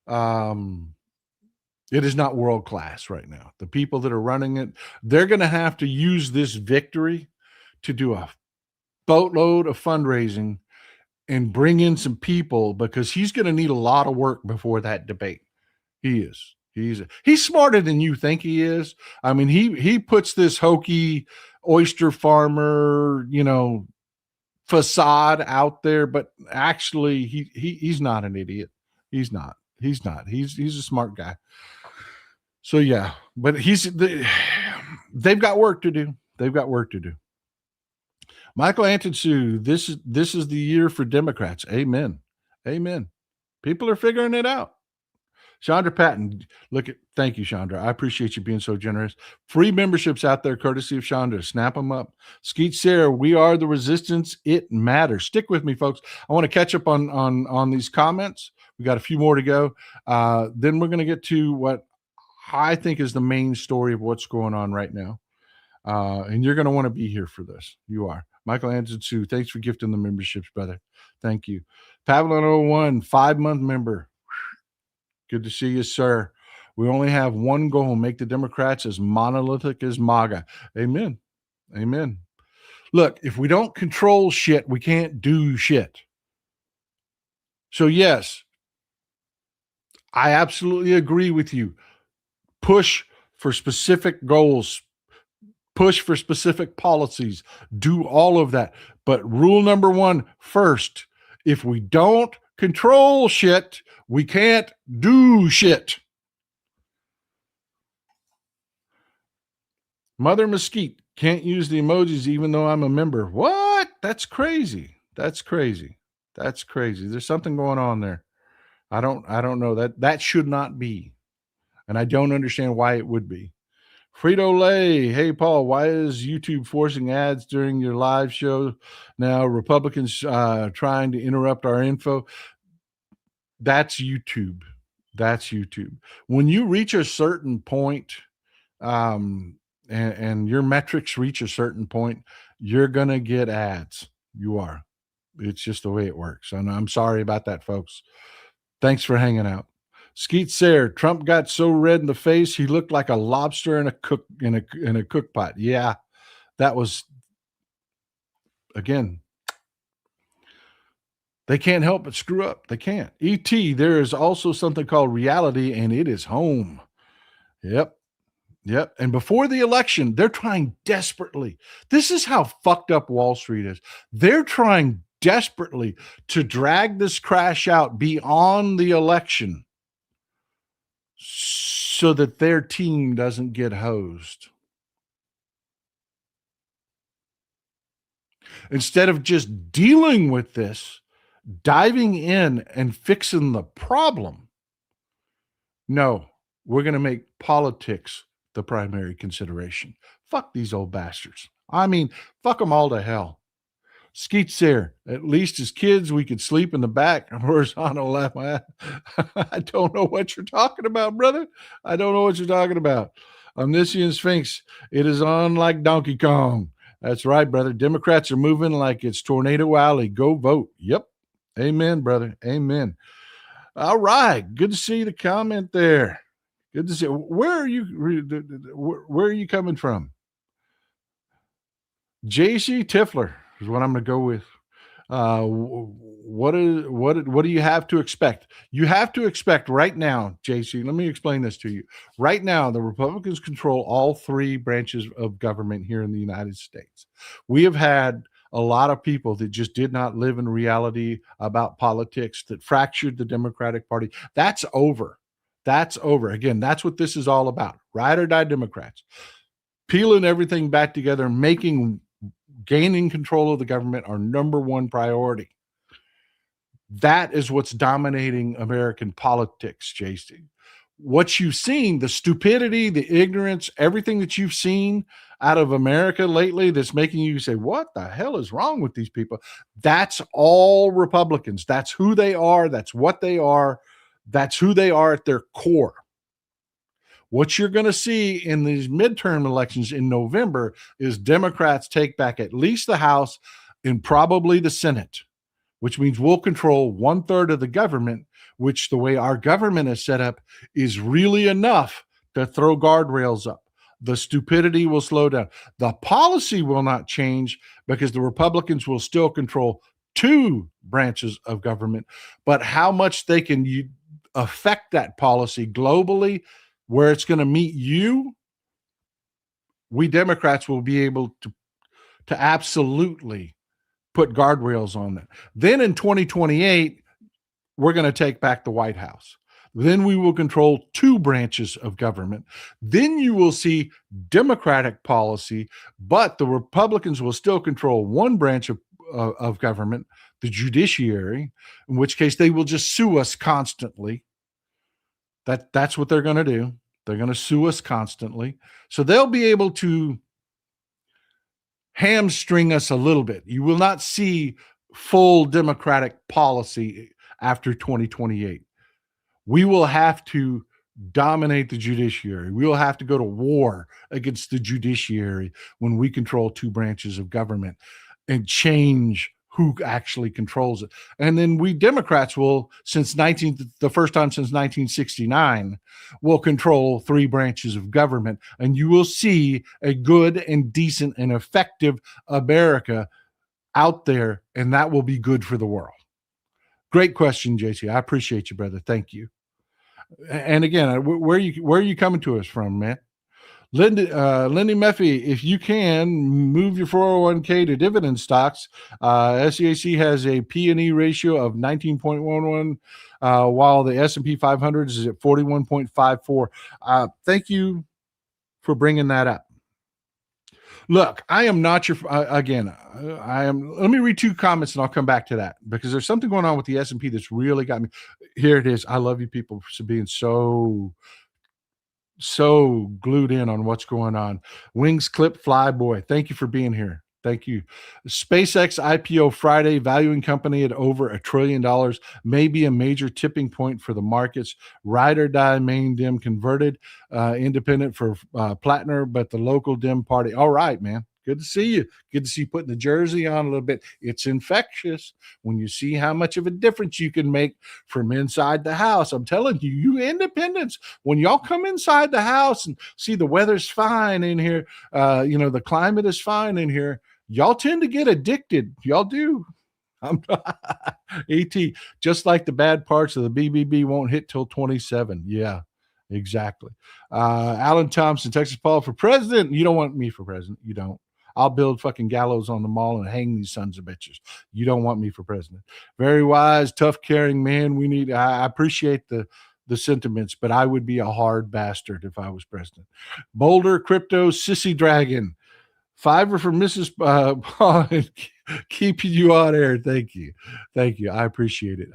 It is not world class right now. The people that are running it, they're going to have to use this victory to do a boatload of fundraising and bring in some people because he's going to need a lot of work before that debate. He is. He's smarter than you think he is. I mean, he puts this hokey oyster farmer, facade out there, but actually he's not an idiot. He's not. He's a smart guy. So yeah, but they've got work to do. They've got work to do. Michael Antonsu, this is the year for Democrats. Amen. Amen. People are figuring it out. Chandra Patton, thank you, Chandra. I appreciate you being so generous. Free memberships out there, courtesy of Chandra. Snap them up. Skeet Sarah, we are the resistance. It matters. Stick with me, folks. I want to catch up on these comments. We got a few more to go. Then we're going to get to what I think is the main story of what's going on right now. And you're going to want to be here for this. You are. Michael Anderson, thanks for gifting the memberships, brother. Thank you. Pavlin 01, 5-month member. Good to see you, sir. We only have one goal: make the Democrats as monolithic as MAGA. Amen. Amen. Look, if we don't control shit, we can't do shit. So, yes, I absolutely agree with you. Push for specific goals, push for specific policies, do all of that. But rule number one first, if we don't control shit, we can't do shit. Mother Mesquite, can't use the emojis even though I'm a member. What? That's crazy. That's crazy. That's crazy. There's something going on there. I don't know. That should not be. And I don't understand why it would be. Frito Lay, hey Paul, why is YouTube forcing ads during your live show now? Republicans trying to interrupt our info. That's YouTube. That's YouTube. When you reach a certain point, and your metrics reach a certain point, you're gonna get ads. You are. It's just the way it works. And I'm sorry about that, folks. Thanks for hanging out. Skeet Sayre, Trump got so red in the face he looked like a lobster in a cook pot. Yeah, that was, again, they can't help but screw up. They can't. E.T., there is also something called reality, and it is home. Yep. And before the election, they're trying desperately. This is how fucked up Wall Street is. They're trying desperately to drag this crash out beyond the election so that their team doesn't get hosed. Instead of just dealing with this, diving in and fixing the problem, no, we're going to make politics the primary consideration. Fuck these old bastards. I mean, fuck them all to hell. Skeet's there. At least as kids, we could sleep in the back. Horizontal left. I don't know what you're talking about, brother. I don't know what you're talking about. Omniscient Sphinx. It is on like Donkey Kong. That's right, brother. Democrats are moving like it's Tornado Alley. Go vote. Yep. Amen, brother. Amen. All right. Good to see the comment there. Good to see. Where are you coming from? JC Tiffler is what I'm going to go with. What do you have to expect? You have to expect right now, JC. Let me explain this to you. Right now, the Republicans control all three branches of government here in the United States. We have had a lot of people that just did not live in reality about politics, that fractured the Democratic Party. That's over. That's over. Again, that's what this is all about. Ride or die Democrats. Peeling everything back together, making gaining control of the government our number one priority. That is what's dominating American politics, JC. What you've seen, the stupidity, the ignorance, everything that you've seen out of America lately that's making you say, what the hell is wrong with these people? That's all Republicans. That's who they are. That's what they are. That's who they are at their core. What you're going to see in these midterm elections in November is Democrats take back at least the House and probably the Senate, which means we'll control 1/3 of the government, which the way our government is set up is really enough to throw guardrails up. The stupidity will slow down. The policy will not change because the Republicans will still control two branches of government, but how much they can affect that policy globally, where it's going to meet you, we Democrats will be able to absolutely put guardrails on that. Then in 2028, we're going to take back the White House. Then we will control two branches of government. Then you will see Democratic policy, but the Republicans will still control one branch of government, the judiciary, in which case they will just sue us constantly. That's what they're going to do. They're going to sue us constantly. So they'll be able to hamstring us a little bit. You will not see full Democratic policy after 2028. We will have to dominate the judiciary. We will have to go to war against the judiciary when we control two branches of government and change who actually controls it. And then we Democrats will, the first time since 1969, will control three branches of government. And you will see a good and decent and effective America out there, and that will be good for the world. Great question, JC. I appreciate you, brother. Thank you. And again, where are you coming to us from, man? Lindy Meffy, if you can move your 401k to dividend stocks, SEAC has a P&E ratio of 19.11, while the S&P 500 is at 41.54. Thank you for bringing that up. Look, I am not your, again, I am, let me read two comments and I'll come back to that because there's something going on with the S&P that's really got me. Here it is. I love you people for being so glued in on what's going on. Wings Clip Fly Boy, thank you for being here. Thank you. SpaceX IPO Friday, valuing company at over $1 trillion, may be a major tipping point for the markets. Ride or die main dim converted, independent for Plattner, but the local dim party. All right, man. Good to see you. Good to see you putting the jersey on a little bit. It's infectious when you see how much of a difference you can make from inside the house. I'm telling you, you independents, when y'all come inside the house and see the weather's fine in here, the climate is fine in here, y'all tend to get addicted. Y'all do. I'm AT, just like the bad parts of the BBB won't hit till 27. Yeah, exactly. Alan Thompson, Texas Paul, for president. You don't want me for president. You don't. I'll build fucking gallows on the mall and hang these sons of bitches. You don't want me for president. Very wise, tough, caring man. I appreciate the sentiments, but I would be a hard bastard if I was president. Boulder Crypto Sissy Dragon. $5 for Mrs. Paul, keeping you on air. Thank you. Thank you. I appreciate it.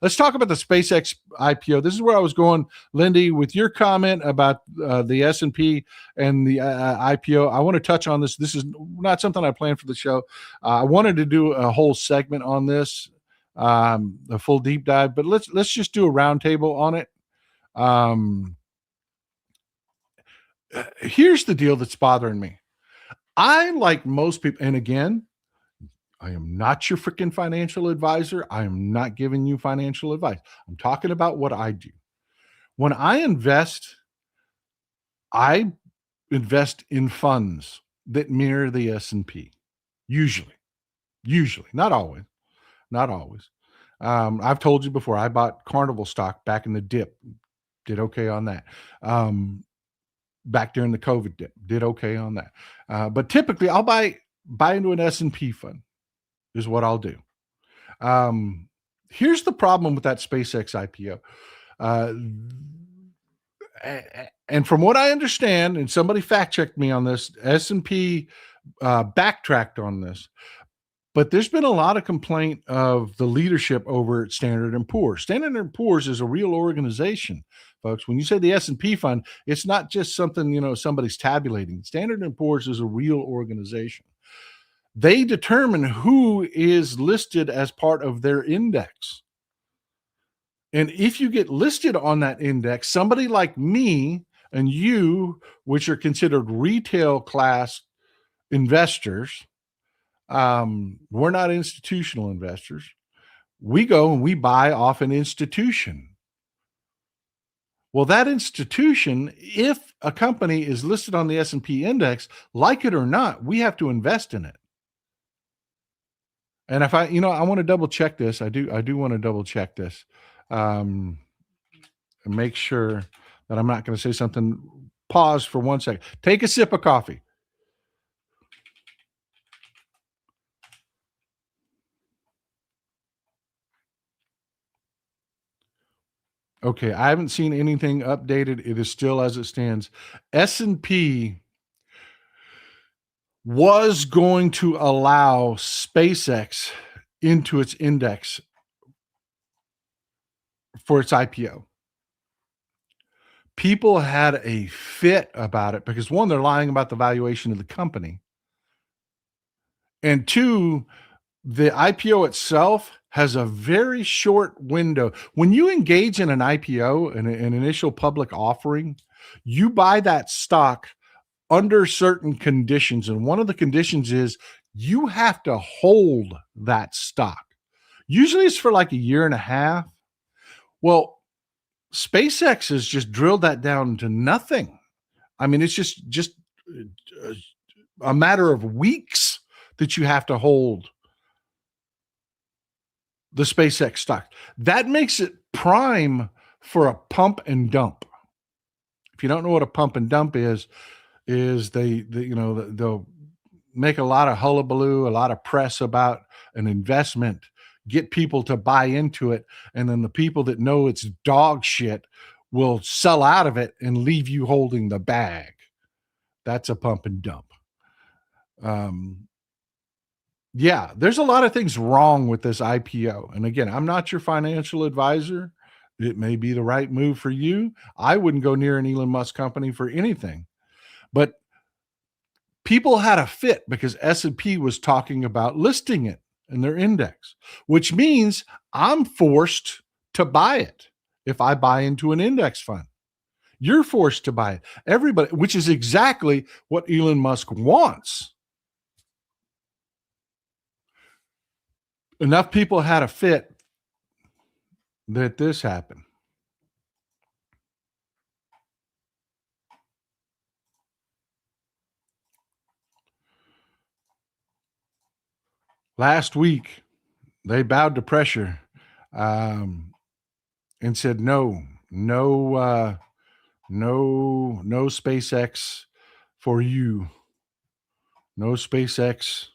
Let's talk about the SpaceX IPO. This is where I was going, Lindy, with your comment about the S&P and the IPO. I want to touch on this. This is not something I planned for the show. I wanted to do a whole segment on this, a full deep dive, but let's just do a roundtable on it. Here's the deal that's bothering me. I, like most people, and again, I am not your freaking financial advisor. I am not giving you financial advice. I'm talking about what I do. When I invest in funds that mirror the S&P. Usually, not always. not always. I've told you before, I bought Carnival stock back in the dip, did okay on that. Back during the COVID dip, did okay on that. But typically, I'll buy into an S&P fund is what I'll do. Here's the problem with that SpaceX IPO. Uh, and from what I understand, and somebody fact checked me on this, S&P backtracked on this, but there's been a lot of complaint of the leadership over at Standard and Poor's. Standard and Poor's is a real organization, folks. When you say the S&P fund, it's not just something, somebody's tabulating. Standard and Poor's is a real organization. They determine who is listed as part of their index. And if you get listed on that index, somebody like me and you, which are considered retail class investors, we're not institutional investors. We go and we buy off an institution. Well, that institution, if a company is listed on the S&P index, like it or not, we have to invest in it. And if I want to double check this. I do want to double check this. And make sure that I'm not going to say something. Pause for 1 second. Take a sip of coffee. Okay, I haven't seen anything updated. It is still as it stands. S&P was going to allow SpaceX into its index for its IPO. People had a fit about it because, one, they're lying about the valuation of the company. And two, the IPO itself has a very short window. When you engage in an IPO, an initial public offering, you buy that stock under certain conditions. And one of the conditions is you have to hold that stock. Usually it's for like a year and a half. Well, SpaceX has just drilled that down to nothing. I mean, it's just a matter of weeks that you have to hold the SpaceX stock. That makes it prime for a pump and dump. If you don't know what a pump and dump is they'll make a lot of hullabaloo, a lot of press about an investment, get people to buy into it, and then the people that know it's dog shit will sell out of it and leave you holding the bag. That's a pump and dump. Yeah, there's a lot of things wrong with this IPO. And again, I'm not your financial advisor. It may be the right move for you. I wouldn't go near an Elon Musk company for anything. But people had a fit because S&P was talking about listing it in their index, which means I'm forced to buy it if I buy into an index fund. You're forced to buy it. Everybody, which is exactly what Elon Musk wants. Enough people had a fit that this happened. Last week, they bowed to pressure and said no SpaceX for you. No SpaceX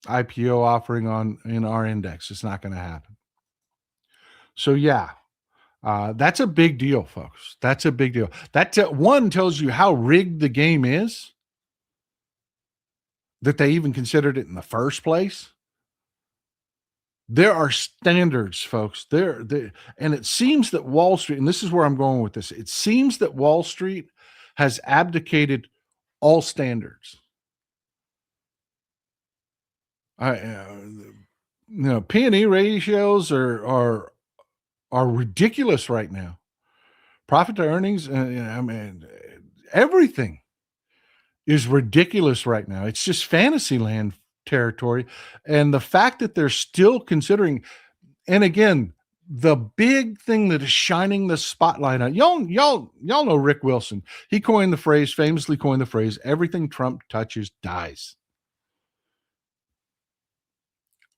IPO offering in our index. It's not going to happen. So yeah, that's a big deal, folks. That's a big deal. That one tells you how rigged the game is, that they even considered it in the first place. There are standards, folks. And it seems that Wall Street, and this is where I'm going with this, it seems that Wall Street has abdicated all standards. P&E ratios are ridiculous right now. Profit to earnings, everything is ridiculous right now. It's just fantasy land territory. And the fact that they're still considering, and again, the big thing that is shining the spotlight on y'all know Rick Wilson. He famously coined the phrase, everything Trump touches dies.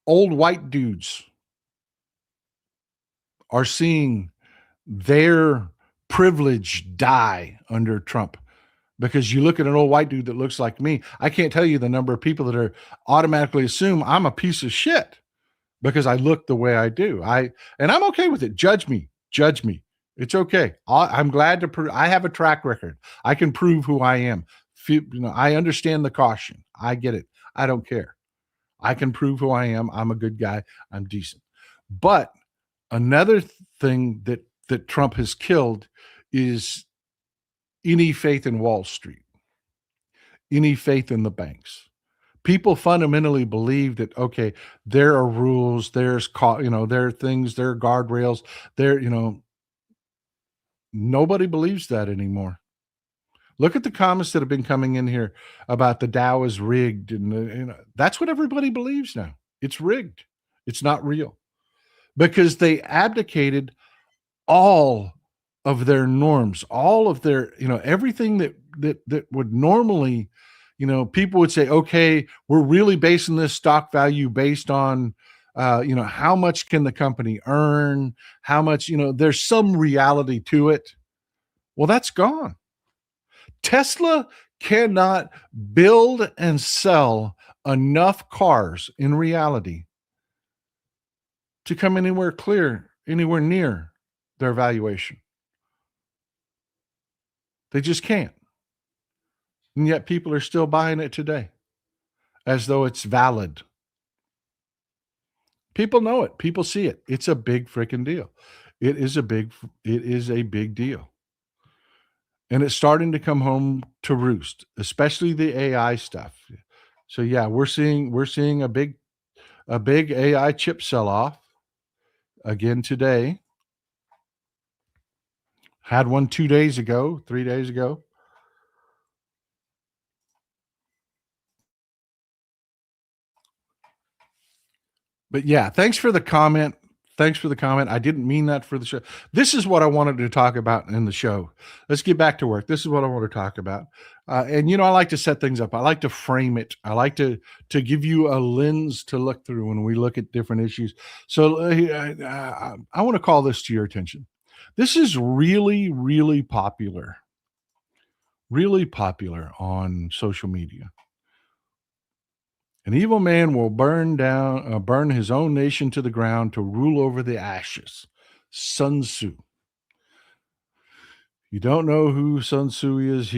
Old white dudes are seeing their privilege die under Trump. Because you look at an old white dude that looks like me, I can't tell you the number of people that are automatically assume I'm a piece of shit because I look the way I do. And I'm okay with it. Judge me, judge me. It's okay. I'm glad to prove I have a track record. I can prove who I am. I understand the caution. I get it. I don't care. I can prove who I am. I'm a good guy. I'm decent. But another thing that Trump has killed is any faith in Wall Street, any faith in the banks. People fundamentally believe that, okay, there are rules, there are things, there are guardrails, nobody believes that anymore. Look at the comments that have been coming in here about the Dow is rigged, and that's what everybody believes now. It's rigged. It's not real because they abdicated all of their norms, all of their, everything that would normally, people would say, okay, we're really basing this stock value based on, how much can the company earn, how much, there's some reality to it. Well, that's gone. Tesla cannot build and sell enough cars in reality to come anywhere near their valuation. They just can't. And yet people are still buying it today as though it's valid. People know it. People see it. It's a big freaking deal. It is a big deal. And it's starting to come home to roost, especially the AI stuff. So yeah, we're seeing a big AI chip sell off again today. Had one 2 days ago, 3 days ago. But yeah, thanks for the comment. Thanks for the comment. I didn't mean that for the show. This is what I wanted to talk about in the show. Let's get back to work. This is what I want to talk about. And I like to set things up. I like to frame it. I like to give you a lens to look through when we look at different issues. So I want to call this to your attention. This is really popular on social media. An evil man will burn his own nation to the ground to rule over the ashes. Sun Tzu. You don't know who Sun Tzu is?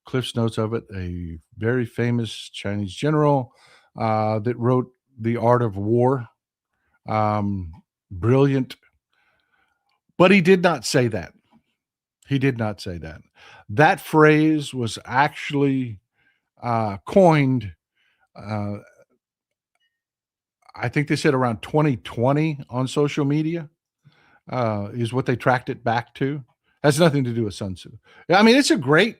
Cliff's notes of it, a very famous Chinese general that wrote The Art of War. Brilliant. But he did not say that. He did not say that. That phrase was actually coined I think they said around 2020 on social media is what they tracked it back to. Has nothing to do with Sun Tzu. I mean, it's a great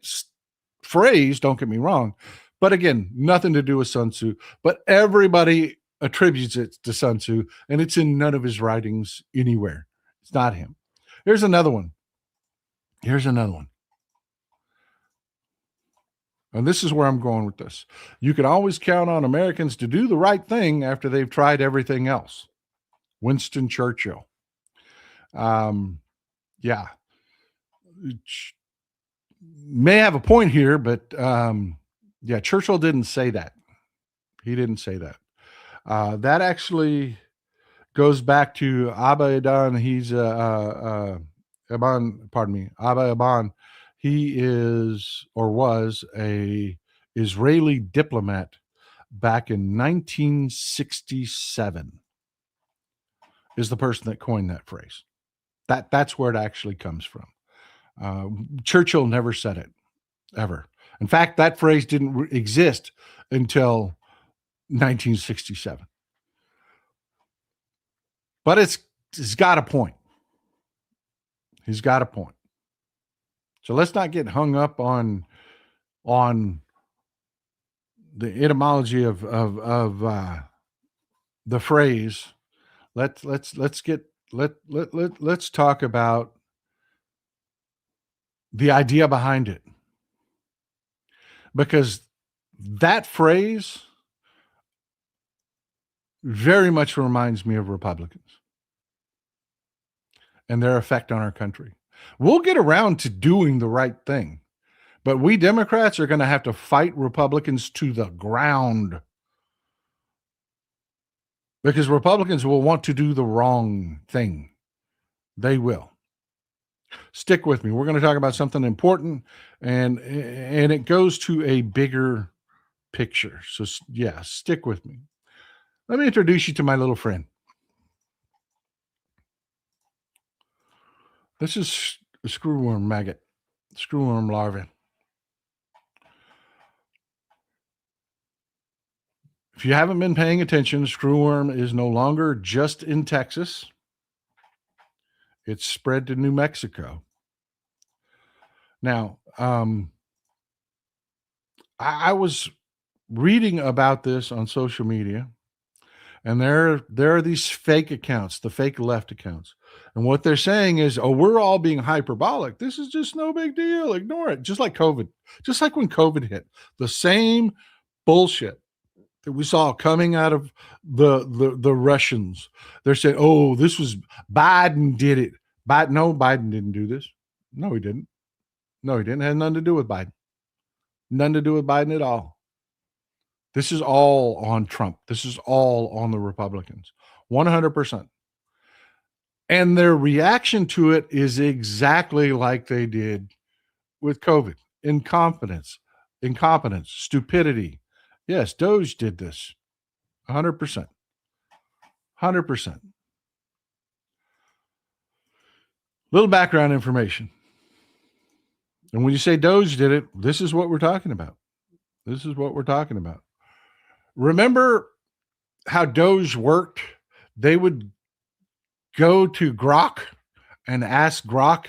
phrase, don't get me wrong, but again, nothing to do with Sun Tzu. But everybody attributes it to Sun Tzu, and it's in none of his writings anywhere. It's not him. Here's another one. And this is where I'm going with this. You can always count on Americans to do the right thing after they've tried everything else. Winston Churchill. Yeah. May have a point here, but yeah, Churchill didn't say that. He didn't say that. That actually goes back to Abba Eban. He's Abba Eban. He is or was a Israeli diplomat back in 1967. Is the person that coined that phrase. That's where it actually comes from. Churchill never said it, ever. In fact, that phrase didn't exist until 1967. But he's got a point. He's got a point. So let's not get hung up on the etymology of the phrase. Let's talk about the idea behind it. Because that phrase very much reminds me of Republicans and their effect on our country. We'll get around to doing the right thing, but we Democrats are going to have to fight Republicans to the ground because Republicans will want to do the wrong thing. They will. Stick with me. We're going to talk about something important, and it goes to a bigger picture. So yeah, stick with me. Let me introduce you to my little friend. This is a screwworm maggot, screwworm larvae. If you haven't been paying attention, screwworm is no longer just in Texas. It's spread to New Mexico. Now, I was reading about this on social media, and there are these fake accounts, the fake left accounts. And what they're saying is, oh, we're all being hyperbolic. This is just no big deal. Ignore it. Just like COVID, just like when COVID hit, the same bullshit that we saw coming out of the Russians. They're saying, oh, this was Biden did it. No, Biden didn't do this. No, he didn't. No, he didn't. It had nothing to do with Biden. Nothing to do with Biden at all. This is all on Trump. This is all on the Republicans. 100%. And their reaction to it is exactly like they did with COVID. Incompetence, stupidity. Yes, DOGE did this. 100%. 100%. Little background information. And when you say DOGE did it, this is what we're talking about. This is what we're talking about. Remember how DOGE worked? They would go to Grok and ask Grok,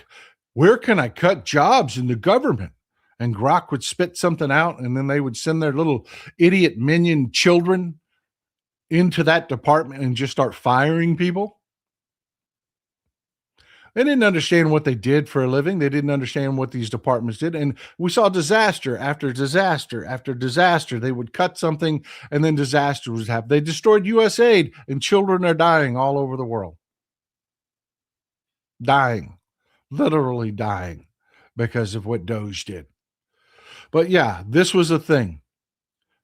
where can I cut jobs in the government? And Grok would spit something out, and then they would send their little idiot minion children into that department and just start firing people. They didn't understand what they did for a living. They didn't understand what these departments did. And we saw disaster after disaster after disaster. They would cut something and then disaster was happening. They destroyed USAID and children are dying all over the world. Dying, literally dying because of what DOGE did. But yeah, this was a thing.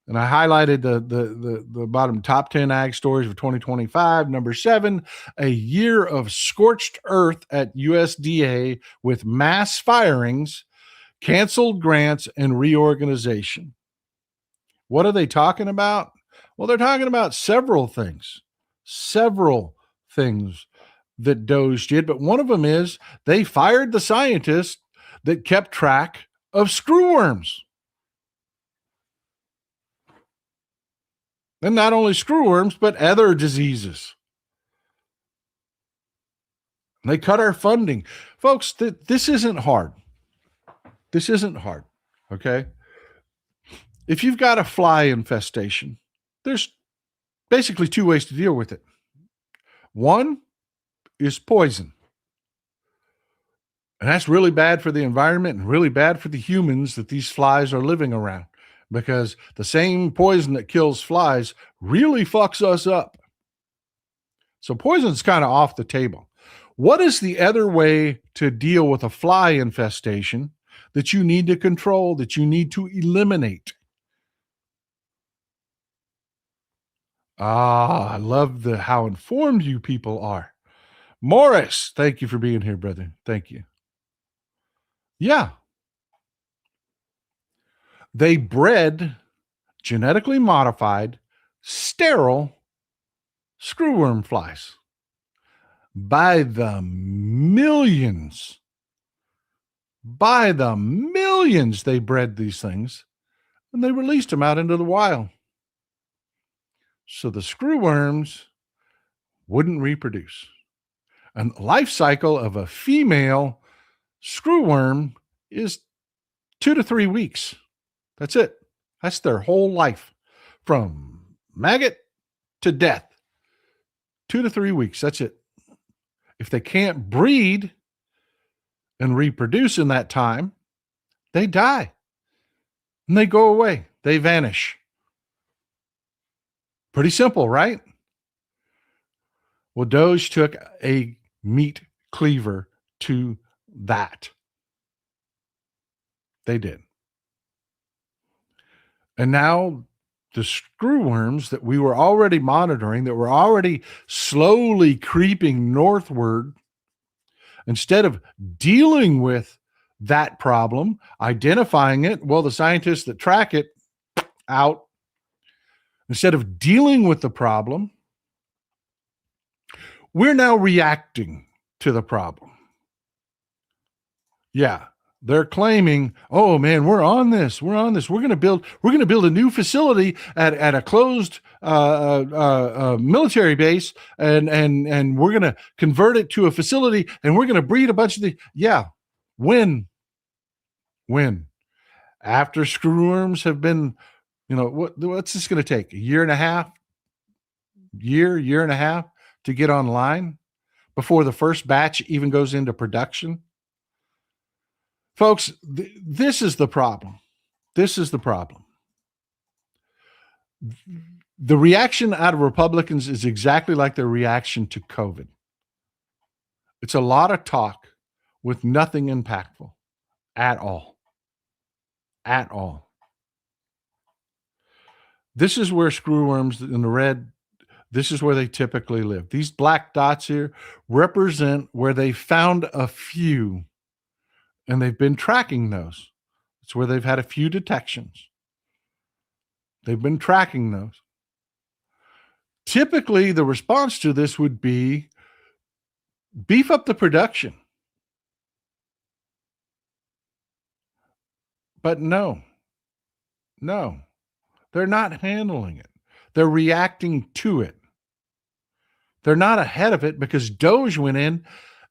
And I highlighted the bottom top 10 ag stories of 2025. Number 7, a year of scorched earth at USDA with mass firings, canceled grants, and reorganization. What are they talking about? Well, they're talking about several things that DOGE did. But one of them is they fired the scientists that kept track of screwworms. And not only screwworms, but other diseases. They cut our funding. Folks, this isn't hard. This isn't hard, okay? If you've got a fly infestation, there's basically 2 ways to deal with it. One is poison. And that's really bad for the environment and really bad for the humans that these flies are living around, because the same poison that kills flies really fucks us up. So poison's kind of off the table. What is the other way to deal with a fly infestation that you need to control, that you need to eliminate? I love how informed you people are. Morris, thank you for being here, brother. Thank you. Yeah. They bred genetically modified, sterile screwworm flies by the millions. By the millions, they bred these things, and they released them out into the wild. So the screwworms wouldn't reproduce. And the life cycle of a female screwworm is 2 to 3 weeks. That's it. That's their whole life, from maggot to death. 2 to 3 weeks. That's it. If they can't breed and reproduce in that time, they die. And they go away. They vanish. Pretty simple, right? Well, DOGE took a meat cleaver to that. They did. And now the screwworms that we were already monitoring, that were already slowly creeping northward, instead of dealing with that problem, identifying it, well, the scientists that track it out, instead of dealing with the problem, we're now reacting to the problem. Yeah. They're claiming, oh man, we're on this. We're going to build a new facility at a closed military base, and we're going to convert it to a facility, and we're going to breed a bunch of the. Yeah. When after screwworms have been, what's this going to take? A year and a half to get online before the first batch even goes into production. Folks, this is the problem. This is the problem. The reaction out of Republicans is exactly like their reaction to COVID. It's a lot of talk with nothing impactful at all. At all. This is where screwworms in the red, this is where they typically live. These black dots here represent where they found a few, and they've been tracking those. It's where they've had a few detections. They've been tracking those. Typically, the response to this would be beef up the production. But no, they're not handling it. They're reacting to it. They're not ahead of it because DOGE went in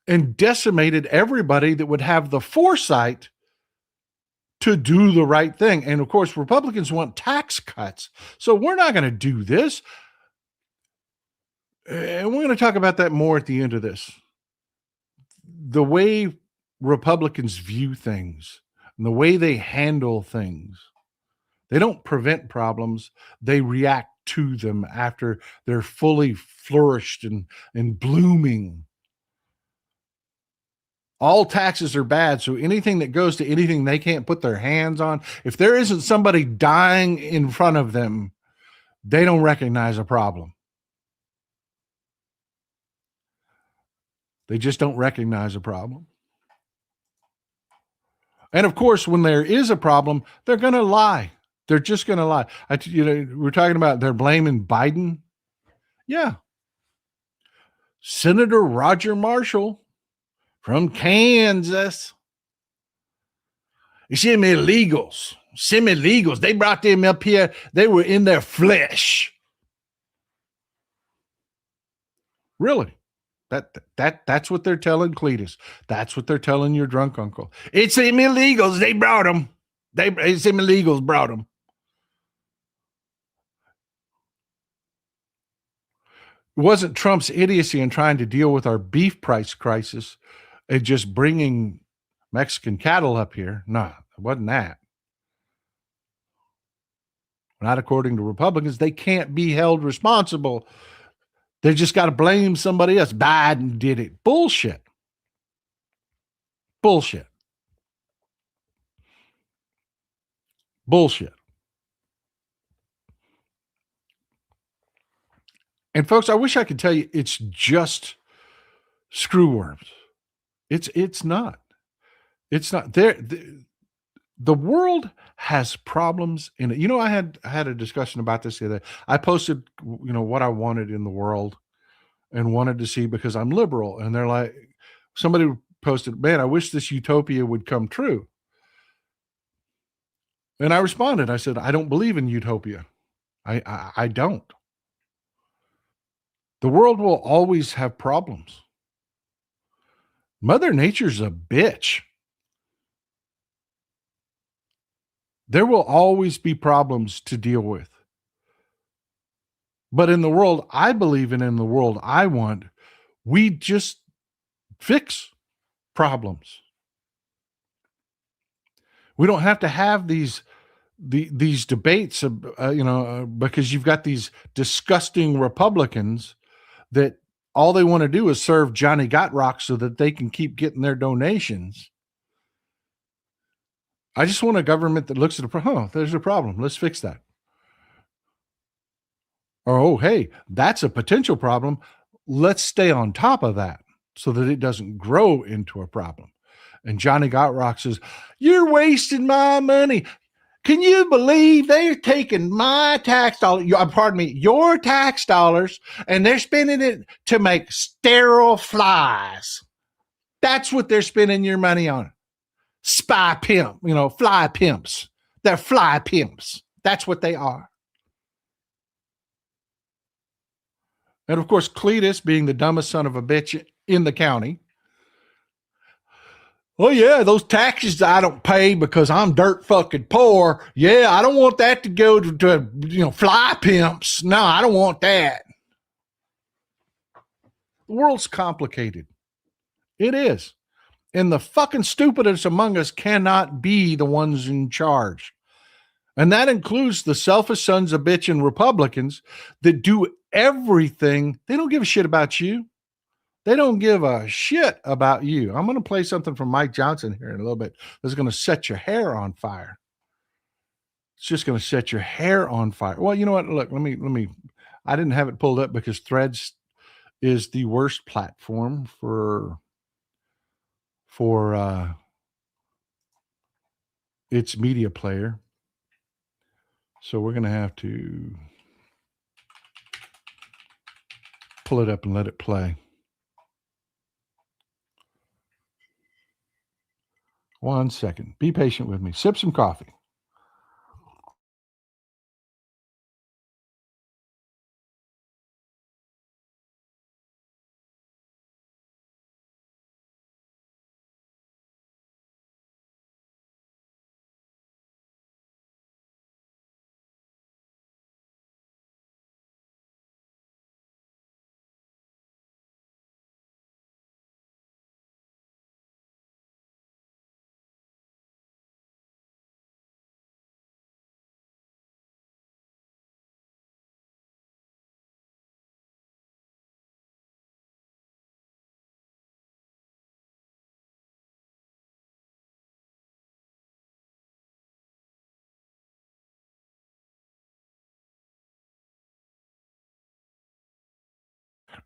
and decimated everybody that would have the foresight to do the right thing. And of course, Republicans want tax cuts. So we're not going to do this. And we're going to talk about that more at the end of this. The way Republicans view things and the way they handle things, they don't prevent problems. They react to them after they're fully flourished and blooming. All taxes are bad, so anything that goes to anything they can't put their hands on, if there isn't somebody dying in front of them, they don't recognize a problem. They just don't recognize a problem. And of course, when there is a problem, they're going to lie. They're just going to lie. We're talking about they're blaming Biden. Yeah. Senator Roger Marshall from Kansas. You see them illegals. They brought them up here. They were in their flesh. Really? That's what they're telling Cletus. That's what they're telling your drunk uncle. It's them illegals. They brought them. It's them illegals brought them. It wasn't Trump's idiocy in trying to deal with our beef price crisis and just bringing Mexican cattle up here. No, it wasn't that. Not according to Republicans. They can't be held responsible. They just got to blame somebody else. Biden did it. Bullshit. Bullshit. Bullshit. And folks, I wish I could tell you it's just screwworms. It's not. It's not. The world has problems in it. I had a discussion about this the other day. I posted, what I wanted in the world and wanted to see because I'm liberal. And they're like, somebody posted, man, I wish this utopia would come true. And I responded, I said, I don't believe in utopia. I don't. The world will always have problems. Mother Nature's a bitch. There will always be problems to deal with. But in the world I believe in the world I want, we just fix problems. We don't have to have these debates, because you've got these disgusting Republicans that all they want to do is serve Johnny Got Rock so that they can keep getting their donations. I just want a government that looks at there's a problem. Let's fix that. Or, oh, hey, that's a potential problem. Let's stay on top of that so that it doesn't grow into a problem. And Johnny Got Rock says, you're wasting my money. Can you believe they're taking my tax dollars, your tax dollars, and they're spending it to make sterile flies? That's what they're spending your money on. Spy pimp, fly pimps. They're fly pimps. That's what they are. And of course, Cletus, being the dumbest son of a bitch in the county, oh, yeah, those taxes I don't pay because I'm dirt fucking poor. Yeah, I don't want that to go to fly pimps. No, I don't want that. The world's complicated. It is. And the fucking stupidest among us cannot be the ones in charge. And that includes the selfish sons of bitch and Republicans that do everything. They don't give a shit about you. They don't give a shit about you. I'm going to play something from Mike Johnson here in a little bit that's going to set your hair on fire. It's just going to set your hair on fire. Well, you know what? Look, let me, I didn't have it pulled up because Threads is the worst platform for its media player. So we're going to have to pull it up and let it play. One second. Be patient with me. Sip some coffee.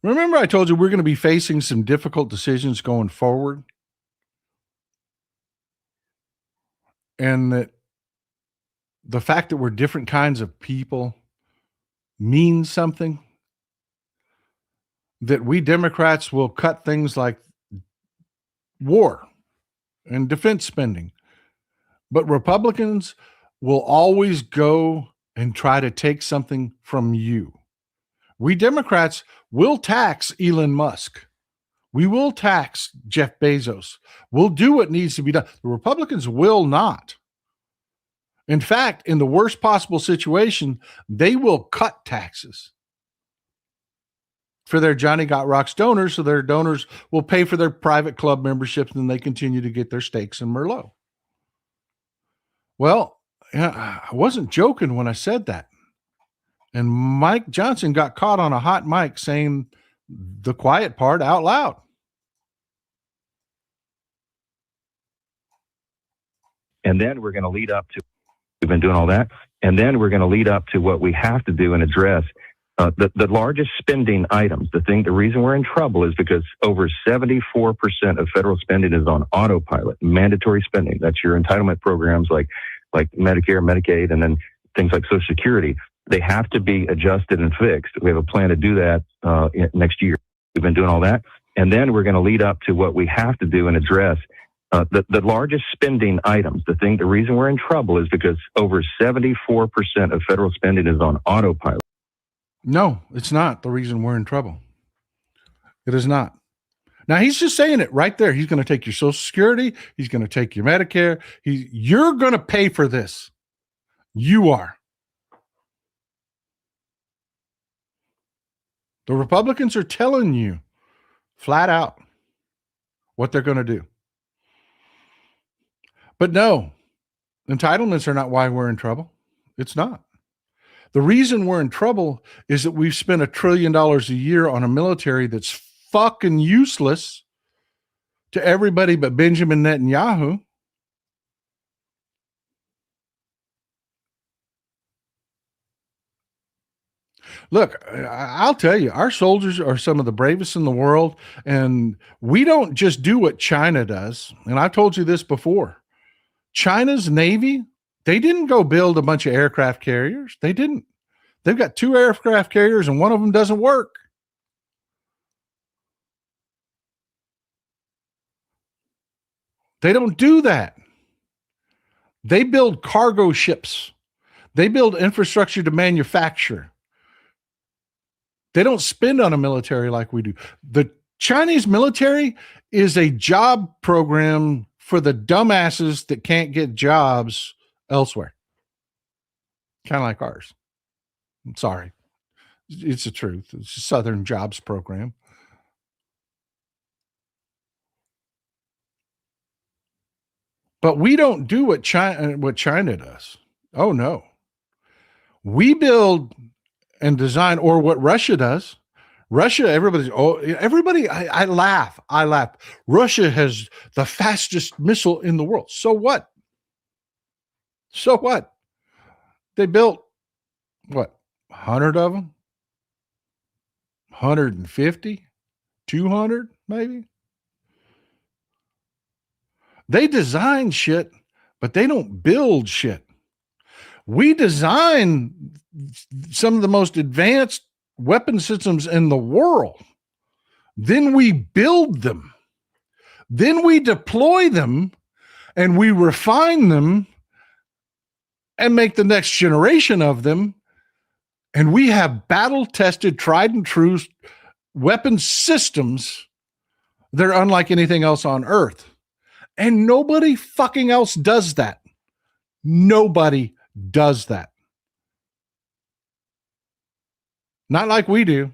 Remember I told you we're going to be facing some difficult decisions going forward? And that the fact that we're different kinds of people means something? That we Democrats will cut things like war and defense spending, but Republicans will always go and try to take something from you. We Democrats will tax Elon Musk. We will tax Jeff Bezos. We'll do what needs to be done. The Republicans will not. In fact, in the worst possible situation, they will cut taxes for their Johnny Got Rocks donors, so their donors will pay for their private club memberships and they continue to get their steaks in Merlot. Well, I wasn't joking when I said that. And Mike Johnson got caught on a hot mic saying the quiet part out loud. And then we're going to lead up to, we've been doing all that, and then we're going to lead up to what we have to do and address the largest spending items. The reason we're in trouble is because over 74% of federal spending is on autopilot, mandatory spending. That's your entitlement programs like Medicare, Medicaid, and then things like Social Security. They have to be adjusted and fixed. We have a plan to do that next year. We've been doing all that. And then we're going to lead up to what we have to do and address the largest spending items. The reason we're in trouble is because over 74% of federal spending is on autopilot. No, it's not the reason we're in trouble. It is not. Now, he's just saying it right there. He's going to take your Social Security. He's going to take your Medicare. You're going to pay for this. You are. The Republicans are telling you flat out what they're going to do. But no, entitlements are not why we're in trouble. It's not. The reason we're in trouble is that we've spent $1 trillion a year on a military that's fucking useless to everybody but Benjamin Netanyahu. Look, I'll tell you, our soldiers are some of the bravest in the world, and we don't just do what China does. And I've told you this before. China's Navy, they didn't go build a bunch of aircraft carriers. They didn't. They've got 2 aircraft carriers, and one of them doesn't work. They don't do that. They build cargo ships. They build infrastructure to manufacture. They don't spend on a military like we do. The Chinese military is a job program for the dumbasses that can't get jobs elsewhere. Kind of like ours. I'm sorry. It's the truth. It's a Southern jobs program. But we don't do what China does. Oh no. We build and design, or what Russia does. Russia, I laugh. Russia has the fastest missile in the world. So what? So what? They built, what, 100 of them? 150? 200, maybe? They design shit, but they don't build shit. We design some of the most advanced weapon systems in the world. Then we build them. Then we deploy them, and we refine them and make the next generation of them. And we have battle-tested, tried and true weapon systems that are unlike anything else on Earth. And nobody fucking else does that. Nobody does that. Not like we do.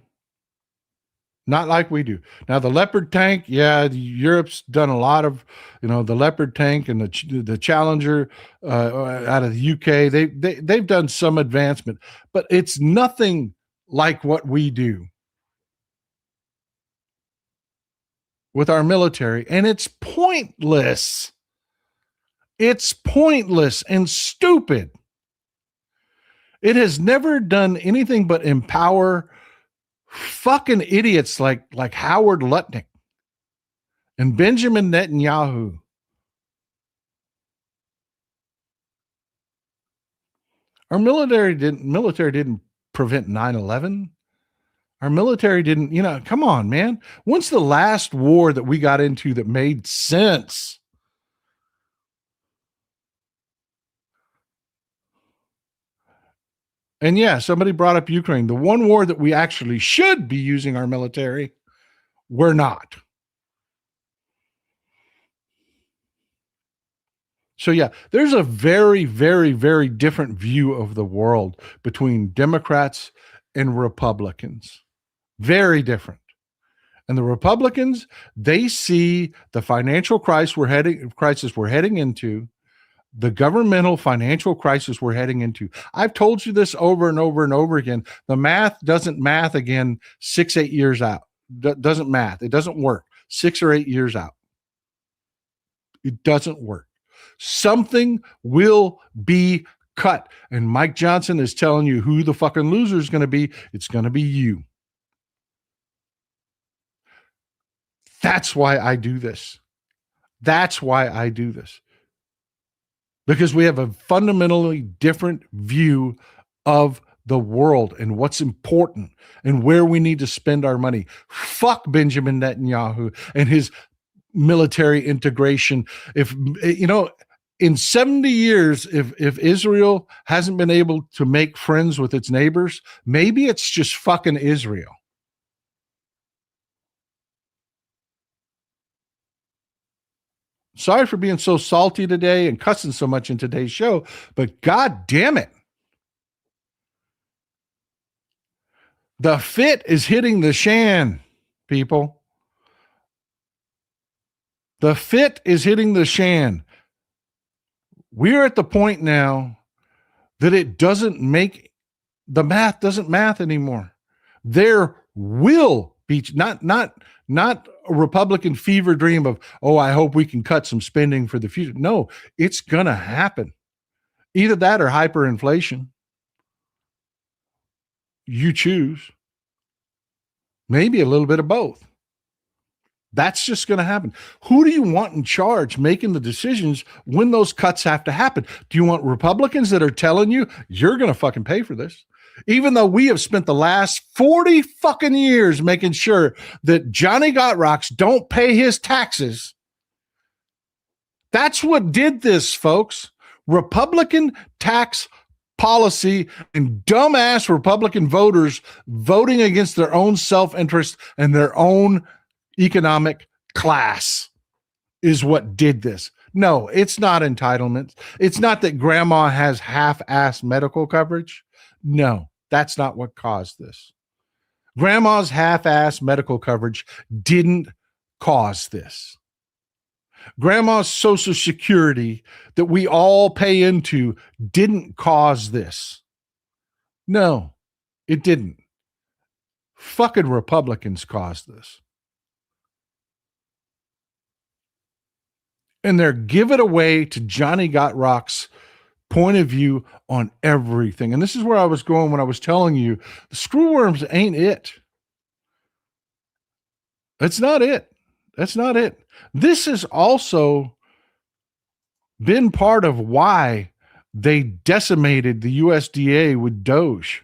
Not like we do. Now, the Leopard tank, yeah, Europe's done a lot of, the Leopard tank and the Challenger out of the UK. They've done some advancement, but it's nothing like what we do with our military, and it's pointless. It's pointless and stupid. It has never done anything but empower fucking idiots like Howard Lutnick and Benjamin Netanyahu. Our military didn't prevent 9/11. Our military didn't, come on, man. When's the last war that we got into that made sense? And yeah, somebody brought up Ukraine. The one war that we actually should be using our military, we're not. So yeah, there's a very, very, very different view of the world between Democrats and Republicans. Very different. And the Republicans, they see the financial crisis we're heading into, the governmental financial crisis we're heading into. I've told you this over and over and over again. The math doesn't math again 6-8 years out. Doesn't math. It doesn't work 6 or 8 years out. It doesn't work. Something will be cut. And Mike Johnson is telling you who the fucking loser is going to be. It's going to be you. That's why I do this. That's why I do this. Because we have a fundamentally different view of the world and what's important and where we need to spend our money. Fuck Benjamin Netanyahu and his military integration. If, in 70 years, if Israel hasn't been able to make friends with its neighbors, maybe it's just fucking Israel. Sorry for being so salty today and cussing so much in today's show, but God damn it. The fit is hitting the shan, people. The fit is hitting the shan. We're at the point now that it doesn't make The math doesn't math anymore. There will be not a Republican fever dream of, oh, I hope we can cut some spending for the future. No, it's going to happen. Either that or hyperinflation. You choose. Maybe a little bit of both. That's just going to happen. Who do you want in charge making the decisions when those cuts have to happen? Do you want Republicans that are telling you you're going to fucking pay for this? Even though we have spent the last 40 fucking years making sure that Johnny Gotrocks don't pay his taxes. That's what did this, folks. Republican tax policy and dumbass Republican voters voting against their own self-interest and their own economic class is what did this. No, it's not entitlements. It's not that grandma has half-assed medical coverage. No, that's not what caused this. Grandma's half-assed medical coverage didn't cause this. Grandma's Social Security that we all pay into didn't cause this. No, it didn't. Fucking Republicans caused this. And they're giving away to Johnny Gotrocks' point of view on everything. And this is where I was going when I was telling you the screwworms ain't it. That's not it. That's not it. This has also been part of why they decimated the USDA with DOGE.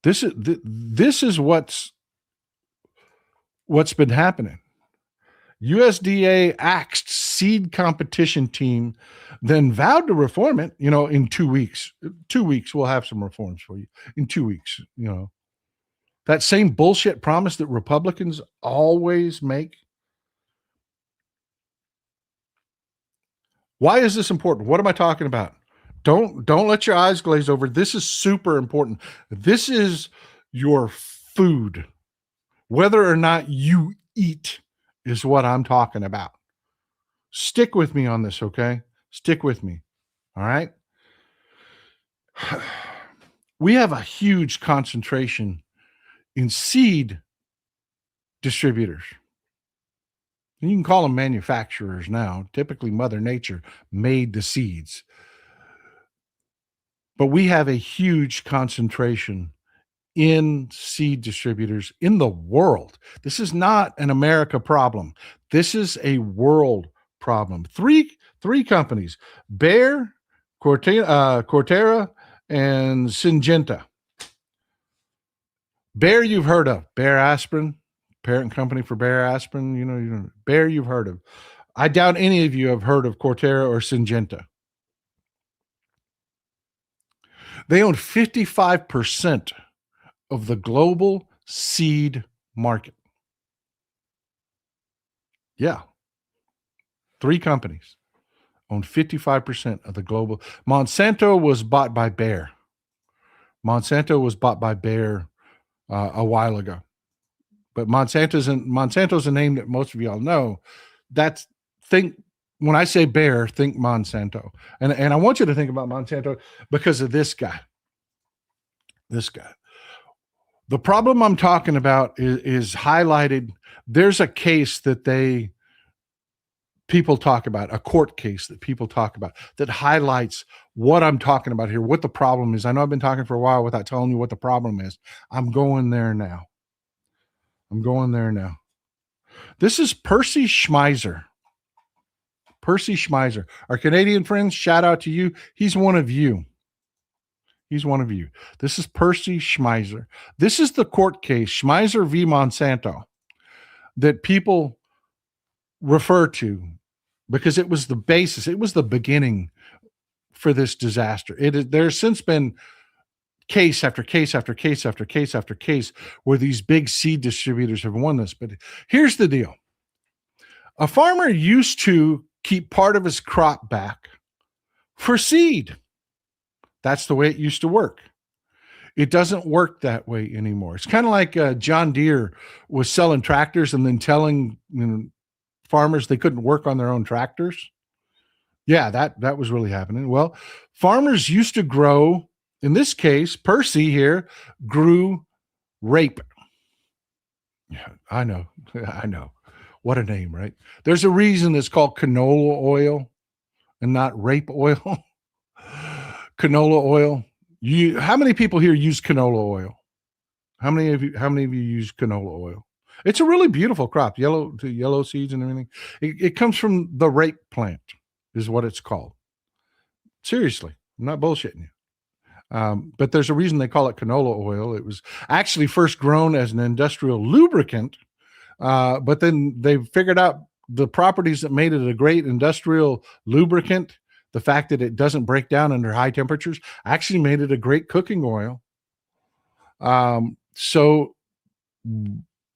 This is what's been happening. USDA axed seed competition team, then vowed to reform it, in 2 weeks. 2 weeks, we'll have some reforms for you. In 2 weeks, That same bullshit promise that Republicans always make. Why is this important? What am I talking about? Don't let your eyes glaze over. This is super important. This is your food. Whether or not you eat is what I'm talking about. Stick with me on this, okay? Stick with me. All right? We have a huge concentration in seed distributors. You can call them manufacturers now. Typically, Mother Nature made the seeds. But we have a huge concentration in seed distributors in the world. This is not an America problem. This is a world problem. Three companies, Bayer, Cortera, and Syngenta. Bayer you've heard of. Bayer Aspirin, parent company for Bayer Aspirin. Bayer you've heard of. I doubt any of you have heard of Cortera or Syngenta. They own 55% of the global seed market. Yeah. 3 companies own 55% of the global. Monsanto was bought by Bayer. Monsanto was bought by Bayer a while ago. But Monsanto's a name that most of y'all know. When I say Bayer, think Monsanto. And I want you to think about Monsanto because of this guy. This guy. The problem I'm talking about is highlighted. There's a case that people talk about, a court case that people talk about that highlights what I'm talking about here, what the problem is. I know I've been talking for a while without telling you what the problem is. I'm going there now. This is Percy Schmeiser. Percy Schmeiser. Our Canadian friends, shout out to you. He's one of you. This is Percy Schmeiser. This is the court case, Schmeiser v. Monsanto, that people refer to because it was the basis. It was the beginning for this disaster. There's since been case after case after case after case after case where these big seed distributors have won this. But here's the deal. A farmer used to keep part of his crop back for seed. That's the way it used to work. It doesn't work that way anymore. It's kind of like John Deere was selling tractors and then telling farmers they couldn't work on their own tractors. Yeah, that was really happening. Well, farmers used to grow, in this case, Percy here grew rape. Yeah, I know. I know. What a name, right? There's a reason it's called canola oil and not rape oil. Canola oil. How many people here use canola oil? How many of you use canola oil? It's a really beautiful crop, yellow seeds and everything. It comes from the rape plant, is what it's called. Seriously, I'm not bullshitting you. But there's a reason they call it canola oil. It was actually first grown as an industrial lubricant, but then they figured out the properties that made it a great industrial lubricant. The fact that it doesn't break down under high temperatures actually made it a great cooking oil. So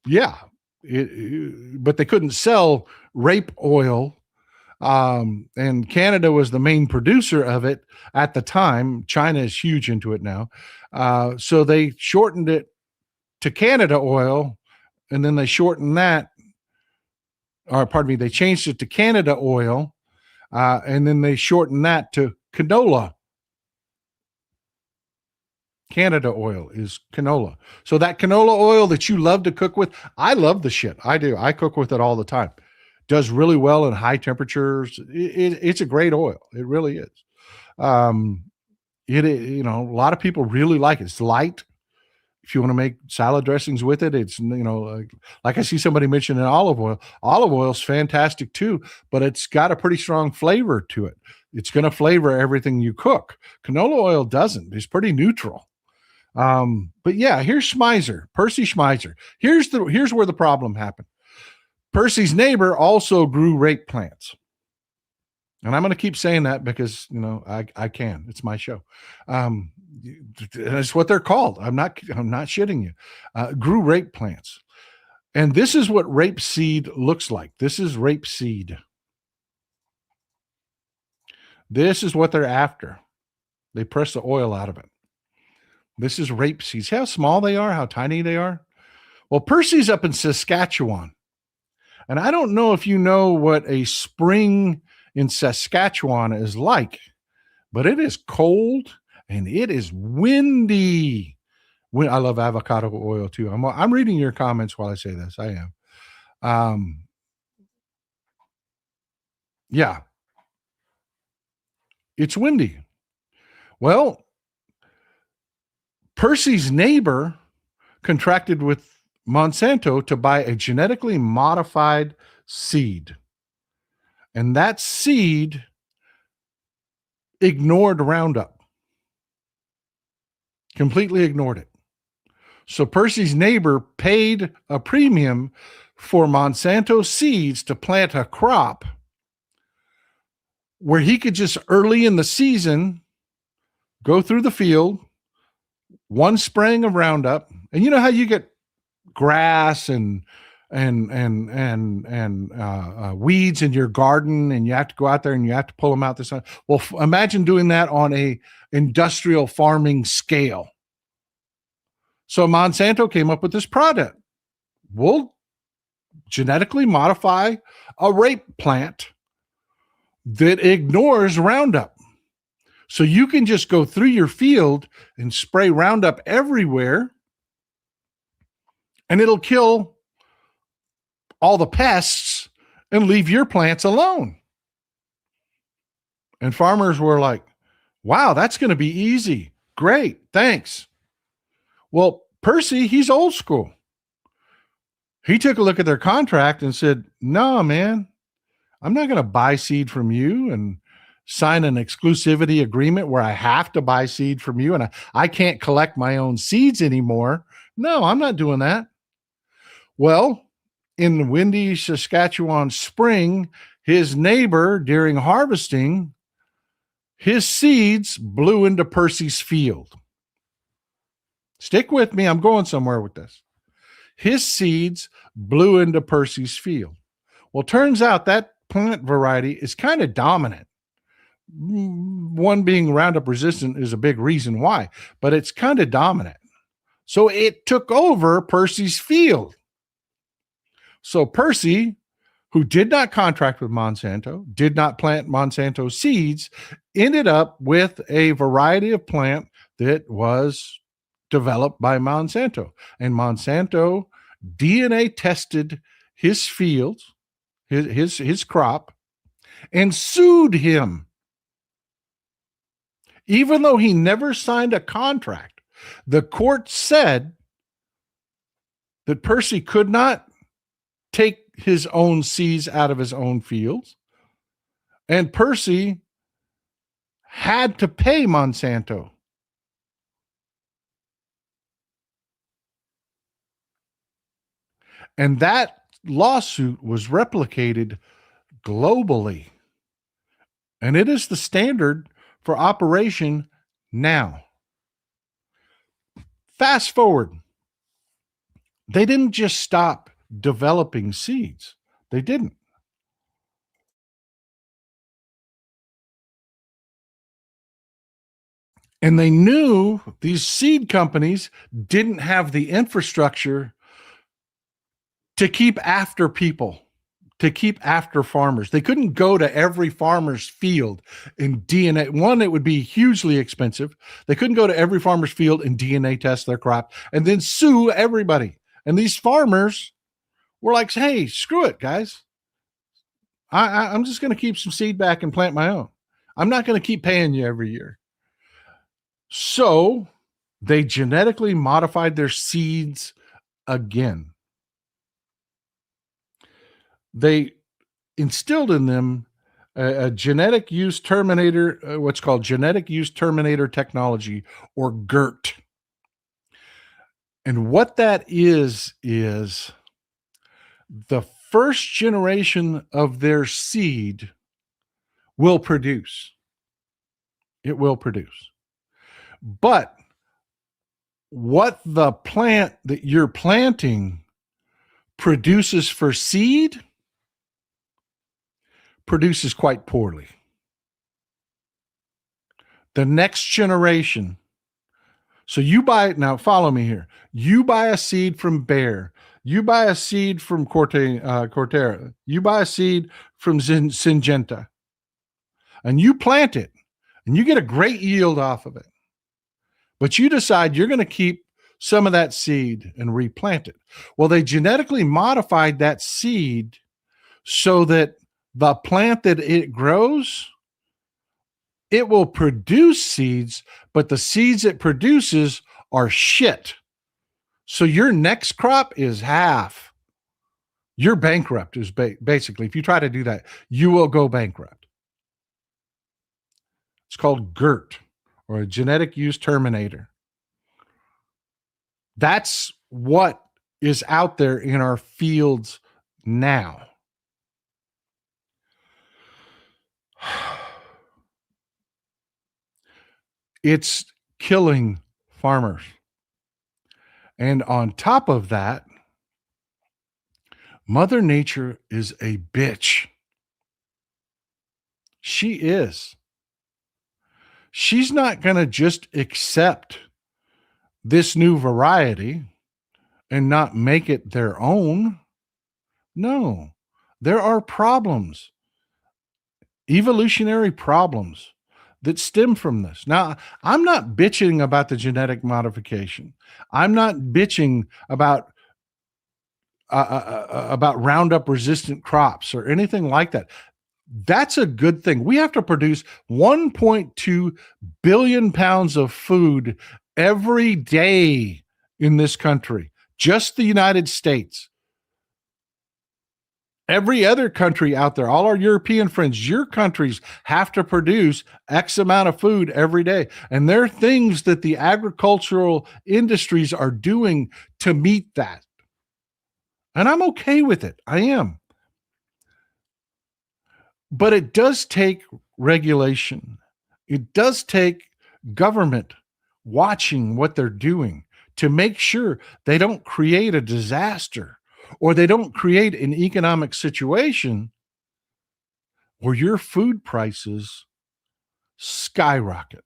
yeah, but they couldn't sell rape oil. And Canada was the main producer of it at the time. China is huge into it now. So they shortened it to Canada oil, and then they shortened that, or pardon me, they changed it to Canada oil, and then they shortened that to canola. Canada oil is canola. So that canola oil that you love to cook with, I love the shit. I do. I cook with it all the time. Does really well in high temperatures. It's a great oil. It really is. A lot of people really like it. It's light. If you want to make salad dressings with it, it's, like I see somebody mentioning olive oil. Olive oil is fantastic too, but it's got a pretty strong flavor to it. It's going to flavor everything you cook. Canola oil doesn't. It's pretty neutral. But yeah, here's Schmeiser, Percy Schmeiser. Here's where the problem happened. Percy's neighbor also grew rape plants. And I'm going to keep saying that because, I can. It's my show. That's what they're called. I'm not shitting you. Grew rape plants. And this is what rape seed looks like. This is rape seed. This is what they're after. They press the oil out of it. This is rape seeds. See how small they are, how tiny they are? Well, Percy's up in Saskatchewan. And I don't know if you know what a spring in Saskatchewan is like, but it is cold and it is windy. I love avocado oil too. I'm reading your comments while I say this. I am. Yeah. It's windy. Well, Percy's neighbor contracted with Monsanto to buy a genetically modified seed. And that seed ignored Roundup. Completely ignored it. So Percy's neighbor paid a premium for Monsanto seeds to plant a crop where he could just early in the season go through the field, one spraying of Roundup, and you know how you get grass and weeds in your garden, and you have to go out there and you have to pull them out the sun. Well, imagine doing that on a industrial farming scale. So Monsanto came up with this product. We'll genetically modify a rape plant that ignores Roundup. So you can just go through your field and spray Roundup everywhere, and it'll kill all the pests and leave your plants alone. And farmers were like, wow, that's going to be easy. Great, thanks. Well, Percy, he's old school. He took a look at their contract and said, no, man, I'm not going to buy seed from you and sign an exclusivity agreement where I have to buy seed from you and I can't collect my own seeds anymore. No, I'm not doing that. Well, in the windy Saskatchewan spring, his neighbor, during harvesting, his seeds blew into Percy's field. Stick with me. I'm going somewhere with this. His seeds blew into Percy's field. Well, turns out that plant variety is kind of dominant. One being Roundup resistant is a big reason why, but it's kind of dominant. So it took over Percy's field. So Percy, who did not contract with Monsanto, did not plant Monsanto seeds, ended up with a variety of plant that was developed by Monsanto. And Monsanto DNA tested his fields, his crop, and sued him, even though he never signed a contract. The court said that Percy could not take his own seeds out of his own fields, and Percy had to pay Monsanto. And that lawsuit was replicated globally. And it is the standard for operation now. Fast forward. They didn't just stop developing seeds. They didn't. And they knew these seed companies didn't have the infrastructure to keep after people, to keep after farmers. They couldn't go to every farmer's field and DNA. One, it would be hugely expensive. They couldn't go to every farmer's field and DNA test their crop and then sue everybody. And these farmers were like, hey, screw it, guys. I'm just going to keep some seed back and plant my own. I'm not going to keep paying you every year. So they genetically modified their seeds again. They instilled in them a genetic use terminator, what's called genetic use terminator technology, or GERT. And what that is the first generation of their seed will produce. It will produce. But what the plant that you're planting produces for seed produces quite poorly. The next generation. So you buy it now, follow me here. You buy a seed from Bayer. You buy a seed from Cortera. You buy a seed from Syngenta. And you plant it. And you get a great yield off of it. But you decide you're going to keep some of that seed and replant it. Well, they genetically modified that seed so that the plant that it grows, it will produce seeds, but the seeds it produces are shit. So your next crop is half. You're bankrupt, is basically. If you try to do that, you will go bankrupt. It's called GERT, or a genetic use terminator. That's what is out there in our fields now. It's killing farmers. And on top of that, Mother Nature is a bitch. She is. She's not going to just accept this new variety and not make it their own. No, there are problems, evolutionary problems that stem from this. Now, I'm not bitching about the genetic modification. I'm not bitching about Roundup resistant crops or anything like that. That's a good thing. We have to produce 1.2 billion pounds of food every day in this country, just the United States. Every other country out there, all our European friends, your countries have to produce X amount of food every day. And there are things that the agricultural industries are doing to meet that. And I'm okay with it. I am. But it does take regulation. It does take government watching what they're doing to make sure they don't create a disaster or they don't create an economic situation where your food prices skyrocket.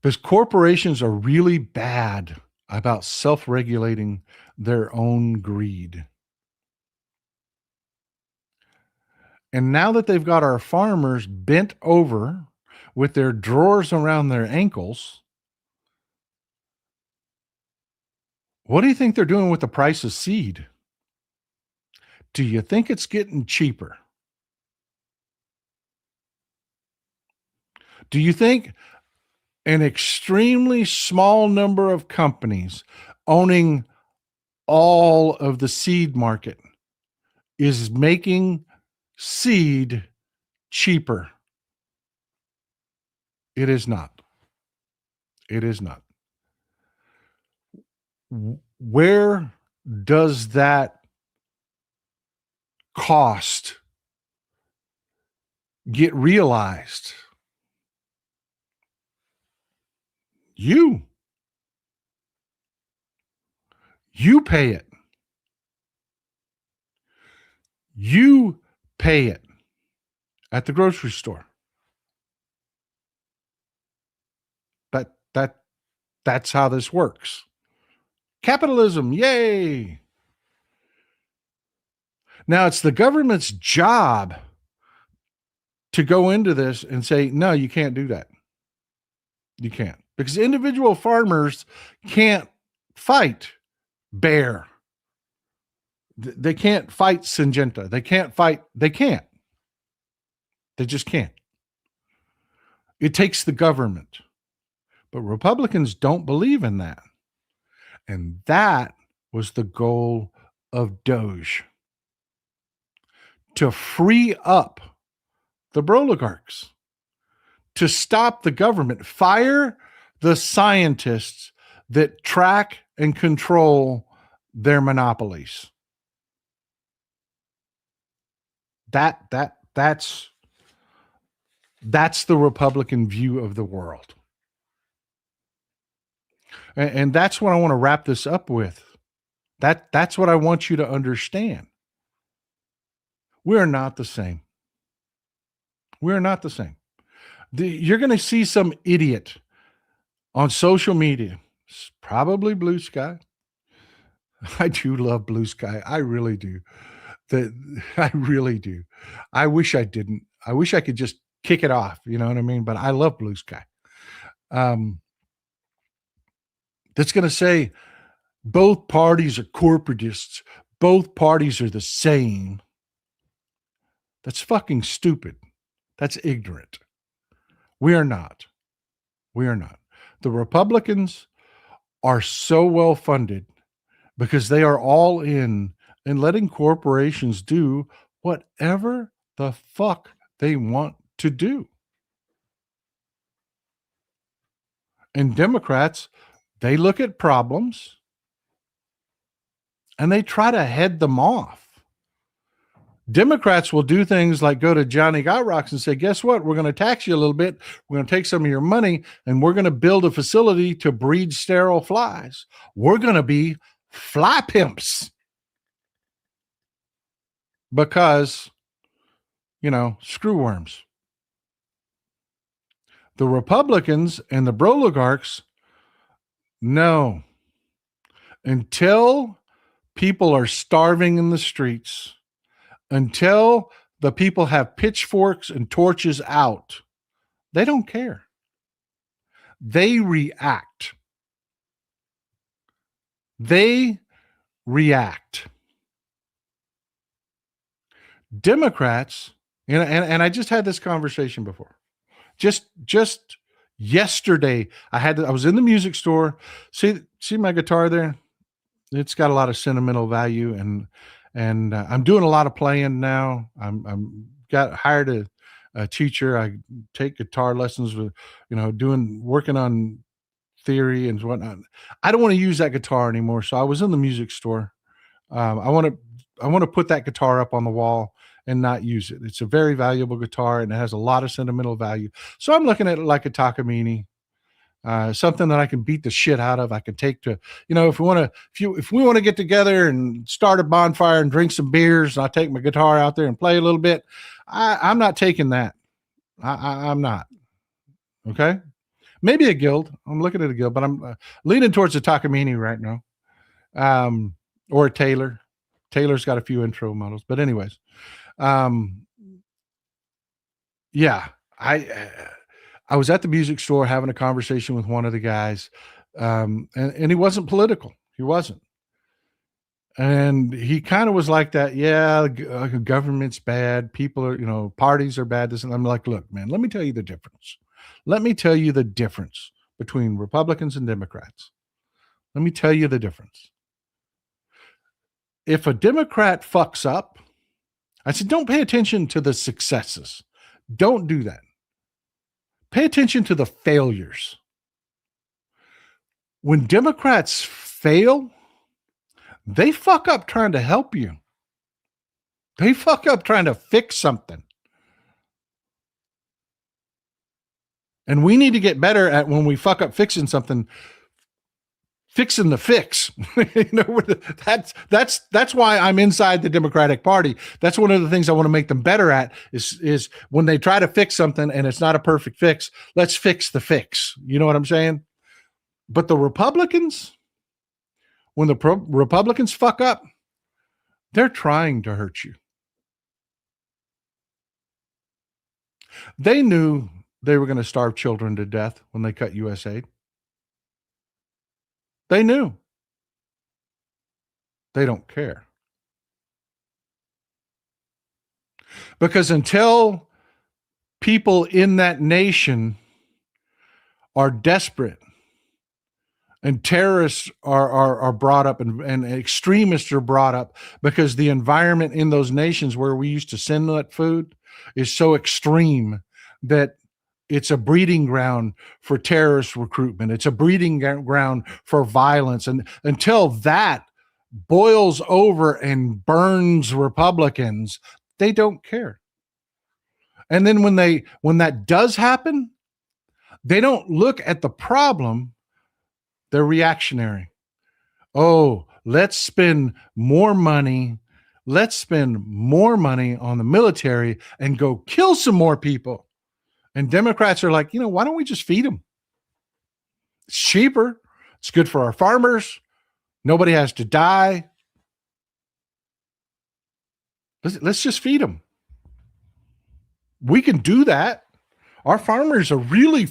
Because corporations are really bad about self-regulating their own greed. And now that they've got our farmers bent over with their drawers around their ankles, what do you think they're doing with the price of seed? Do you think it's getting cheaper? Do you think an extremely small number of companies owning all of the seed market is making seed cheaper? It is not. It is not. Where does that cost get realized? You pay it. You pay it at the grocery store. That's how this works. Capitalism, yay. Now it's the government's job to go into this and say, no, you can't do that. You can't. Because individual farmers can't fight Bayer. They can't fight Syngenta. They can't. They just can't. It takes the government. But Republicans don't believe in that. And that was the goal of DOGE. To free up the oligarchs. To stop the government. Fire the scientists that track and control their monopolies. That's the Republican view of the world. And that's what I want to wrap this up with. That's what I want you to understand. We're not the same. We're not the same. You're going to see some idiot on social media, probably Blue Sky. I do love Blue Sky. I really do. I really do. I wish I didn't. I wish I could just kick it off. You know what I mean? But I love Blue Sky. That's going to say both parties are corporatists. Both parties are the same. That's fucking stupid. That's ignorant. We are not. We are not. The Republicans are so well funded because they are all in and letting corporations do whatever the fuck they want to do. And Democrats, they look at problems and they try to head them off. Democrats will do things like go to Johnny Got Rocks and say, guess what? We're going to tax you a little bit. We're going to take some of your money and we're going to build a facility to breed sterile flies. We're going to be fly pimps. Because, screw worms. The Republicans and the oligarchs, no. Until people are starving in the streets, until the people have pitchforks and torches out, they don't care. They react. They react. Democrats, and I just had this conversation before. Just yesterday, I was in the music store. See my guitar there? It's got a lot of sentimental value, and I'm doing a lot of playing now. I'm got hired a teacher. I take guitar lessons with, working on theory and whatnot. I don't want to use that guitar anymore. So I was in the music store. I want to put that guitar up on the wall and not use it. It's a very valuable guitar and it has a lot of sentimental value. So I'm looking at it like a Takamine, something that I can beat the shit out of. I can take to, if we want to get together and start a bonfire and drink some beers, and I take my guitar out there and play a little bit. I'm not taking that. I'm not. Okay. Maybe a guild. I'm looking at a guild, but I'm leaning towards a Takamine right now. Or a Taylor. Taylor's got a few intro models, but anyways, Yeah, I was at the music store having a conversation with one of the guys, and he wasn't political. He wasn't. And he kind of was like that. Yeah, government's bad. People are, parties are bad. This and I'm like, look, man, let me tell you the difference. Let me tell you the difference between Republicans and Democrats. Let me tell you the difference. If a Democrat fucks up, I said, don't pay attention to the successes. Don't do that. Pay attention to the failures. When Democrats fail, they fuck up trying to help you. They fuck up trying to fix something. And we need to get better at when we fuck up fixing something, fixing the fix. That's why I'm inside the Democratic Party. That's one of the things I want to make them better at is when they try to fix something and it's not a perfect fix, let's fix the fix. You know what I'm saying? But the Republicans, when the Republicans fuck up, they're trying to hurt you. They knew they were going to starve children to death when they cut U.S. aid. They knew. They don't care. Because until people in that nation are desperate and terrorists are brought up and extremists are brought up because the environment in those nations where we used to send that food is so extreme that it's a breeding ground for terrorist recruitment. It's a breeding ground for violence. And until that boils over and burns Republicans, they don't care. And then when that does happen, they don't look at the problem. They're reactionary. Oh, let's spend more money. Let's spend more money on the military and go kill some more people. And Democrats are like, why don't we just feed them? It's cheaper. It's good for our farmers. Nobody has to die. Let's just feed them. We can do that. Our farmers are really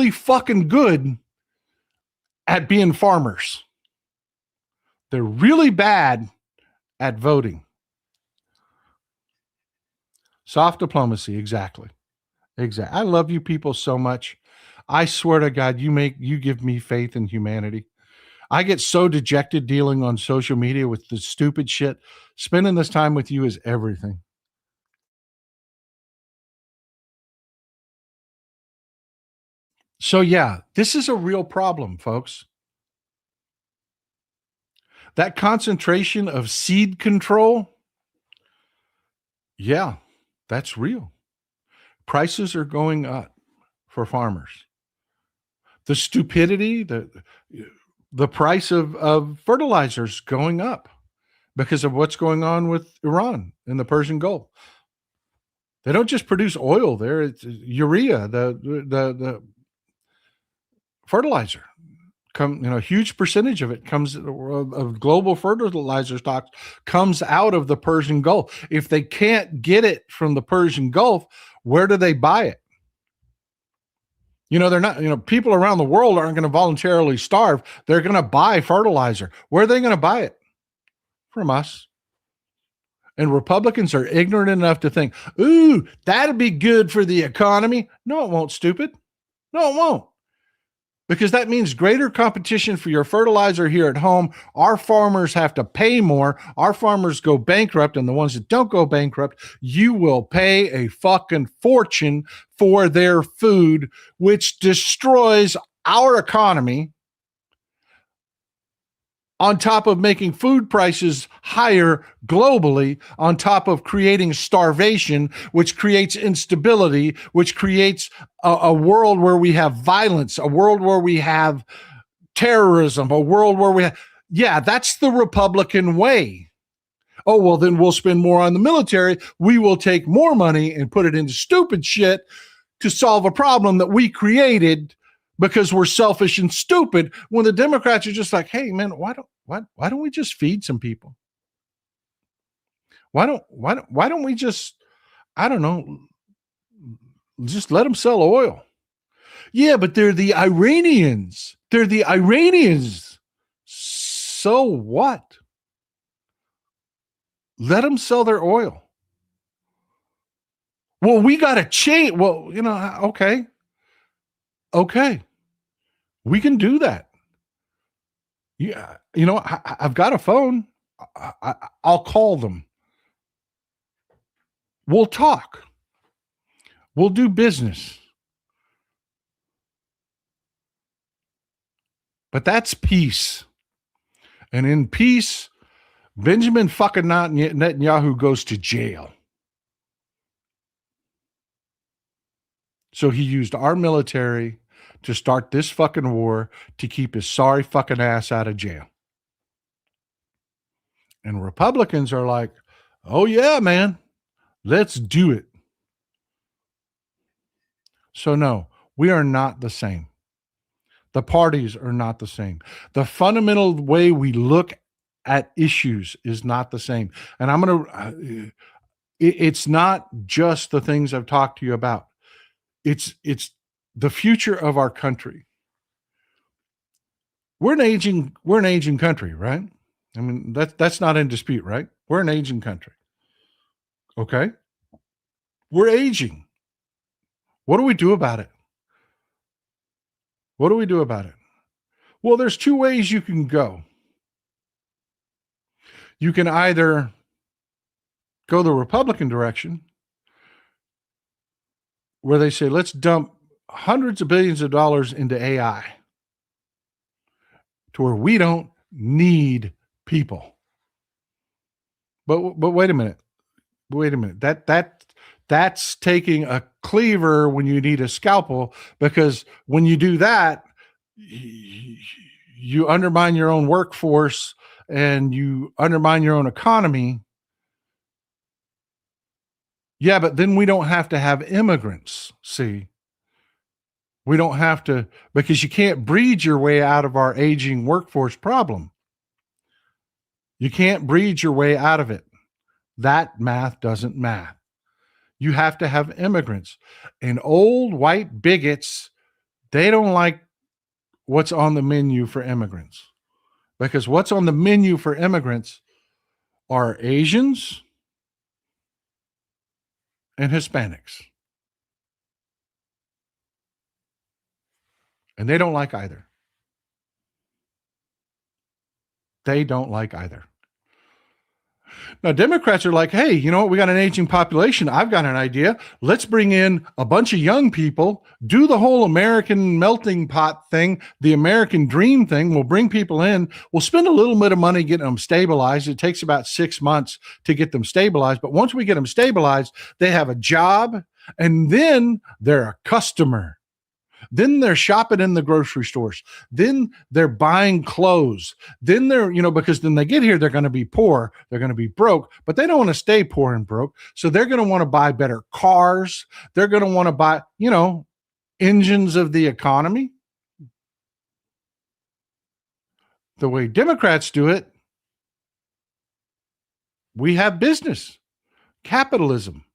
fucking good at being farmers. They're really bad at voting. Soft diplomacy, exactly. I love you people so much. I swear to God, you give me faith in humanity. I get so dejected dealing on social media with the stupid shit. Spending this time with you is everything. So yeah, this is a real problem, folks. That concentration of seed control, yeah, that's real. Prices are going up for farmers. The stupidity, the price of fertilizers going up because of what's going on with Iran in the Persian Gulf. They don't just produce oil there; it's urea, the fertilizer. A huge percentage of it comes of global fertilizer stocks comes out of the Persian Gulf. If they can't get it from the Persian Gulf, where do they buy it? They're not, people around the world aren't going to voluntarily starve. They're going to buy fertilizer. Where are they going to buy it? From us. And Republicans are ignorant enough to think, ooh, that'd be good for the economy. No, it won't, stupid. No, it won't. Because that means greater competition for your fertilizer here at home. Our farmers have to pay more. Our farmers go bankrupt, and the ones that don't go bankrupt, you will pay a fucking fortune for their food, which destroys our economy on top of making food prices higher globally, on top of creating starvation, which creates instability, which creates a world where we have violence, a world where we have terrorism, a world where we have, that's the Republican way. Oh, well, then we'll spend more on the military. We will take more money and put it into stupid shit to solve a problem that we created because we're selfish and stupid, when the Democrats are just like, hey, man, why don't we just feed some people? Why don't we just, I don't know, just let them sell oil? Yeah, but they're the Iranians. They're the Iranians. So what? Let them sell their oil. Well, we got to change. Well, okay. Okay. We can do that. Yeah. I've got a phone. I'll call them. We'll talk. We'll do business. But that's peace. And in peace, Benjamin fucking Netanyahu goes to jail. So he used our military to start this fucking war to keep his sorry fucking ass out of jail. And Republicans are like, oh yeah, man, let's do it. So no, we are not the same. The parties are not the same. The fundamental way we look at issues is not the same. And I'm going to, it's not just the things I've talked to you about. It's the future of our country. We're an aging country, right? I mean, that's not in dispute, right? We're an aging country. Okay. We're aging. What do we do about it? What do we do about it? Well, there's two ways you can go. You can either go the Republican direction, where they say, let's dump hundreds of billions of dollars into AI to where we don't need people. But wait a minute. Wait a minute. That's taking a cleaver when you need a scalpel, because when you do that, you undermine your own workforce and you undermine your own economy. Yeah, but then we don't have to have immigrants. See, we don't have to, because you can't breed your way out of our aging workforce problem. You can't breed your way out of it. That math doesn't math. You have to have immigrants. And old white bigots, they don't like what's on the menu for immigrants, because what's on the menu for immigrants are Asians and Hispanics. And they don't like either. They don't like either. Now, Democrats are like, hey, you know what? We got an aging population. I've got an idea. Let's bring in a bunch of young people, do the whole American melting pot thing, the American dream thing. We'll bring people in. We'll spend a little bit of money getting them stabilized. It takes about 6 months to get them stabilized. But once we get them stabilized, they have a job, and then they're a customer. Then they're shopping in the grocery stores. Then they're buying clothes. Then they're, because then they get here, they're going to be poor. They're going to be broke, but they don't want to stay poor and broke. So they're going to want to buy better cars. They're going to want to buy, engines of the economy. The way Democrats do it, we have business, capitalism.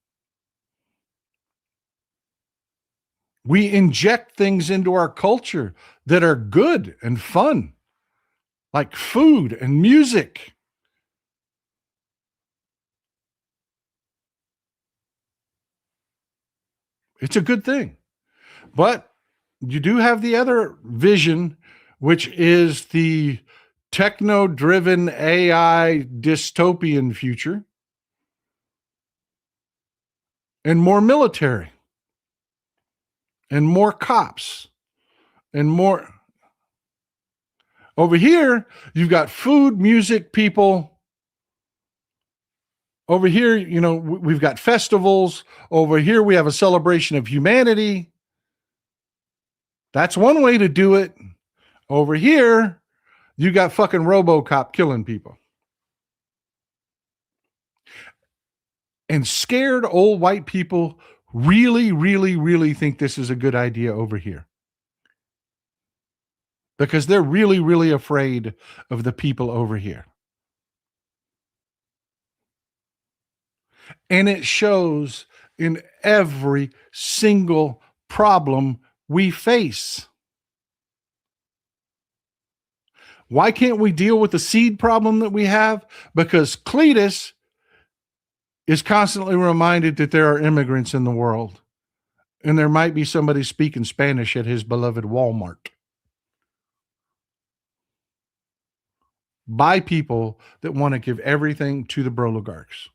We inject things into our culture that are good and fun, like food and music. It's a good thing. But you do have the other vision, which is the techno-driven AI dystopian future, and more military, and more cops, and more. Over here, you've got food, music, people. Over here, we've got festivals. Over here, we have a celebration of humanity. That's one way to do it. Over here, you got fucking RoboCop killing people. And scared old white people really, really, really think this is a good idea over here, because they're really, really afraid of the people over here. And it shows in every single problem we face. Why can't we deal with the seed problem that we have? Because Cletus is constantly reminded that there are immigrants in the world, and there might be somebody speaking Spanish at his beloved Walmart by people that want to give everything to the oligarchs.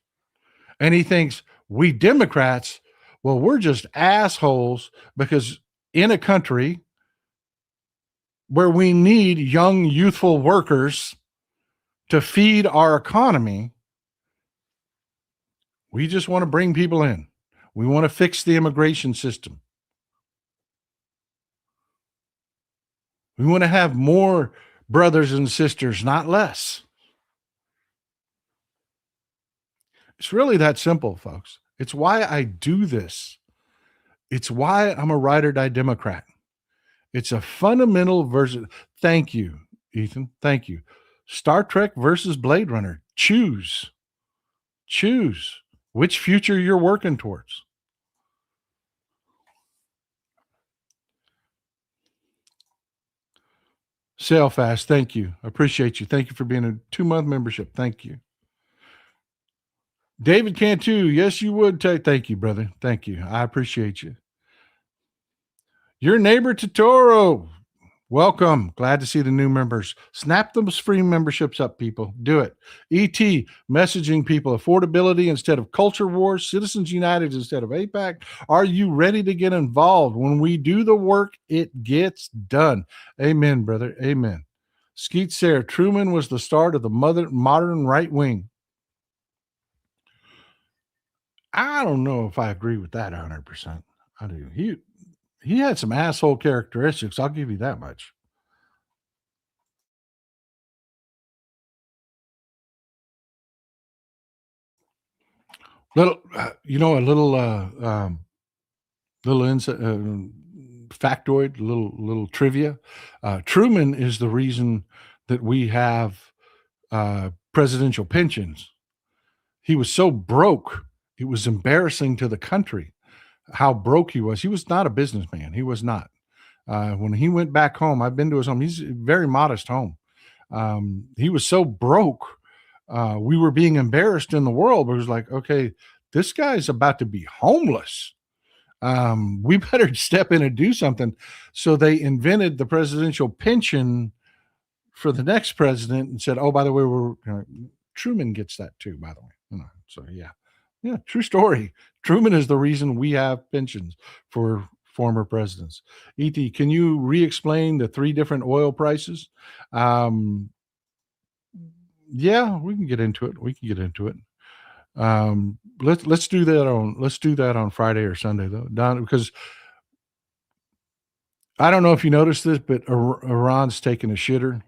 And he thinks we Democrats, well, we're just assholes because in a country where we need young, youthful workers to feed our economy, we just want to bring people in. We want to fix the immigration system. We want to have more brothers and sisters, not less. It's really that simple, folks. It's why I do this. It's why I'm a ride or die Democrat. It's a fundamental versus. Thank you, Ethan. Thank you. Star Trek versus Blade Runner. Choose. Choose which future you're working towards. Sail fast. Thank you. Appreciate you. Thank you for being a 2-month membership. Thank you. David Cantu. Yes, you would take. Thank you, brother. Thank you. I appreciate you. Your neighbor Totoro. Welcome. Glad to see the new members. Snap those free memberships up, people. Do it. ET, messaging people, affordability instead of culture wars, Citizens United instead of APAC. Are you ready to get involved? When we do the work, it gets done. Amen, brother. Amen. Skeet Sayre, Truman was the start of the modern right wing. I don't know if I agree with that 100%. I do. He had some asshole characteristics. I'll give you that much. Little, a little factoid, little trivia. Truman is the reason that we have presidential pensions. He was so broke, it was embarrassing to the country how broke he was. He was not a businessman. He was not. When he went back home, I've been to his home. He's a very modest home. He was so broke, we were being embarrassed in the world. But it was like, okay, this guy's about to be homeless. We better step in and do something. So they invented the presidential pension for the next president and said, oh, by the way, Truman gets that too, by the way. So yeah, true story. Truman is the reason we have pensions for former presidents. ET, can you re-explain the 3 different oil prices? Yeah, we can get into it. Let's do that on Friday or Sunday though, Don, because I don't know if you noticed this, but Iran's taking a shitter.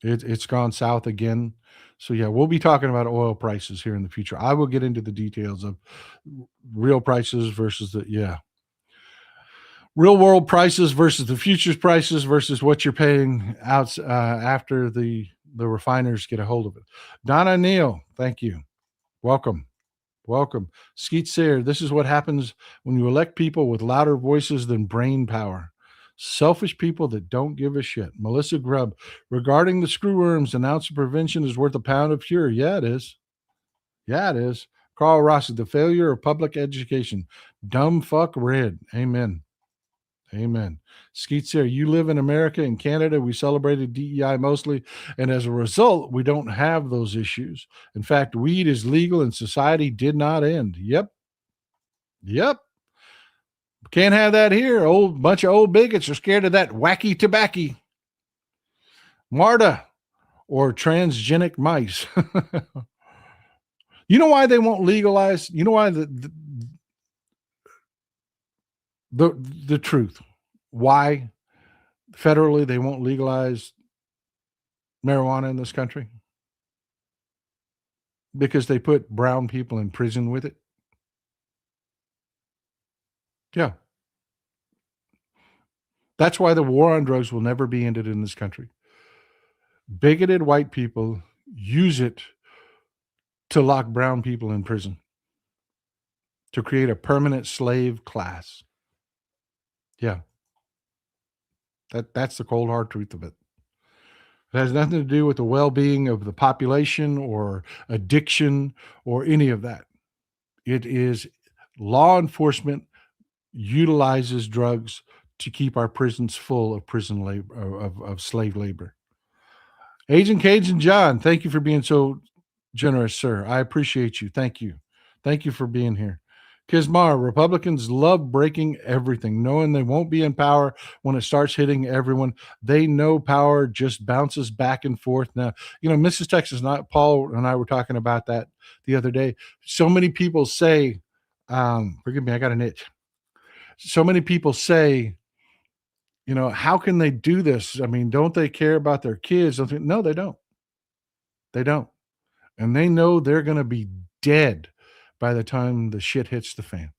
It's gone south again. So yeah, we'll be talking about oil prices here in the future. I will get into the details of real prices versus real world prices versus the futures prices versus what you're paying out after the refiners get a hold of it. Donna Neal, thank you. Welcome. Skeet Sayre, this is what happens when you elect people with louder voices than brain power. Selfish people that don't give a shit. Melissa Grubb, regarding the screwworms, an ounce of prevention is worth a pound of cure. Yeah, it is. Carl Rossi, the failure of public education. Dumb fuck red. Amen. Skeet Sayre, you live in America and Canada. We celebrated DEI mostly. And as a result, we don't have those issues. In fact, weed is legal and society did not end. Yep. Can't have that here. Bunch of old bigots are scared of that wacky tobacco. Marta or transgenic mice. You know why they won't legalize? You know why the truth. Why federally they won't legalize marijuana in this country? Because they put brown people in prison with it. Yeah. That's why the war on drugs will never be ended in this country. Bigoted white people use it to lock brown people in prison, to create a permanent slave class. Yeah, that's the cold hard truth of it. It has nothing to do with the well-being of the population or addiction or any of that. It is law enforcement utilizes drugs to keep our prisons full of prison labor, of slave labor. Agent Cajun John, thank you for being so generous, sir. I appreciate you. Thank you. Thank you for being here. Kismar, Republicans love breaking everything, knowing they won't be in power when it starts hitting everyone. They know power just bounces back and forth. Now, Mrs. Texas, not Paul and I were talking about that the other day. So many people say, forgive me, I got an itch. So many people say, how can they do this? I mean, don't they care about their kids? No, they don't. They don't. And they know they're going to be dead by the time the shit hits the fan.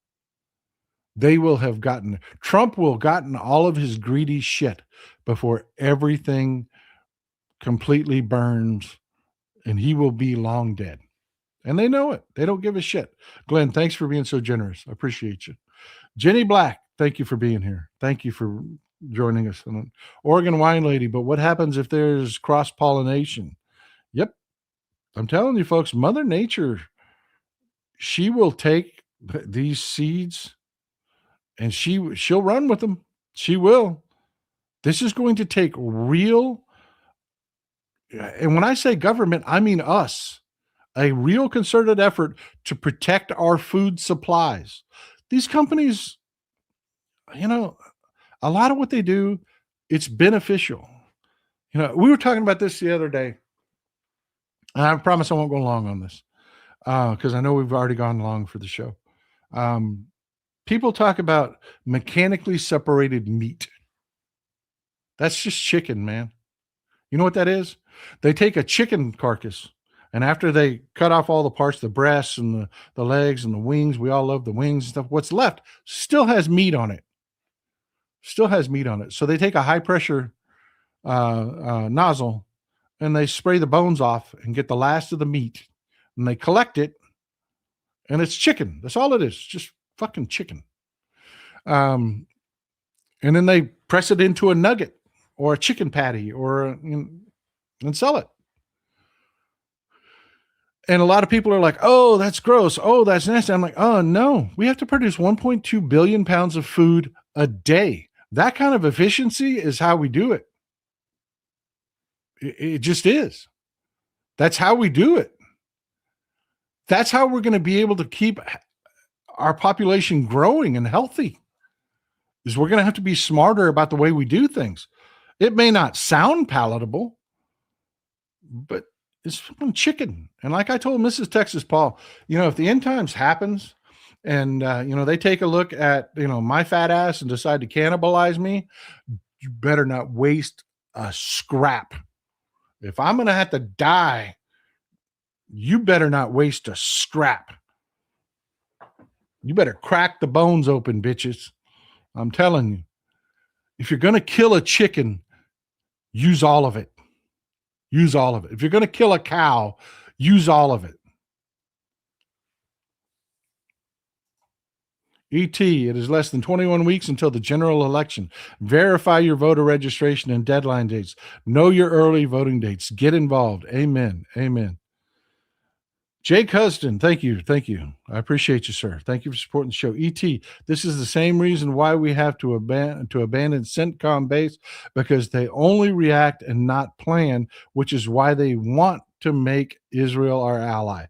Trump will have gotten all of his greedy shit before everything completely burns, and he will be long dead. And they know it. They don't give a shit. Glenn, thanks for being so generous. I appreciate you. Jenny Black, thank you for being here. Thank you for joining us. Oregon Wine Lady, but what happens if there's cross-pollination? Yep. I'm telling you, folks, Mother Nature, she will take these seeds and she'll run with them. She will. This is going to take real, and when I say government, I mean us, a real concerted effort to protect our food supplies. These companies, a lot of what they do, it's beneficial. We were talking about this the other day. And I promise I won't go long on this because I know we've already gone long for the show. People talk about mechanically separated meat. That's just chicken, man. You know what that is? They take a chicken carcass, and after they cut off all the parts, the breasts and the legs and the wings, we all love the wings and stuff. What's left still has meat on it. Still has meat on it. So they take a high pressure nozzle and they spray the bones off and get the last of the meat, and they collect it, and it's chicken. That's all it is. Just fucking chicken. And then they press it into a nugget or a chicken patty and sell it. And a lot of people are like, oh, that's gross. Oh, that's nasty. I'm like, oh, no. We have to produce 1.2 billion pounds of food a day. That kind of efficiency is how we do it. It just is. That's how we do it. That's how we're going to be able to keep our population growing and healthy. Is we're going to have to be smarter about the way we do things. It may not sound palatable, but it's fucking chicken. And like I told Mrs. Texas Paul, if the end times happens and, they take a look at, my fat ass and decide to cannibalize me, you better not waste a scrap. If I'm going to have to die, you better not waste a scrap. You better crack the bones open, bitches. I'm telling you. If you're going to kill a chicken, use all of it. Use all of it. If you're going to kill a cow, use all of it. ET, it is less than 21 weeks until the general election. Verify your voter registration and deadline dates. Know your early voting dates. Get involved. Amen. Amen. Jake Huston, thank you. Thank you. I appreciate you, sir. Thank you for supporting the show. ET, this is the same reason why we have to abandon CENTCOM base, because they only react and not plan, which is why they want to make Israel our ally.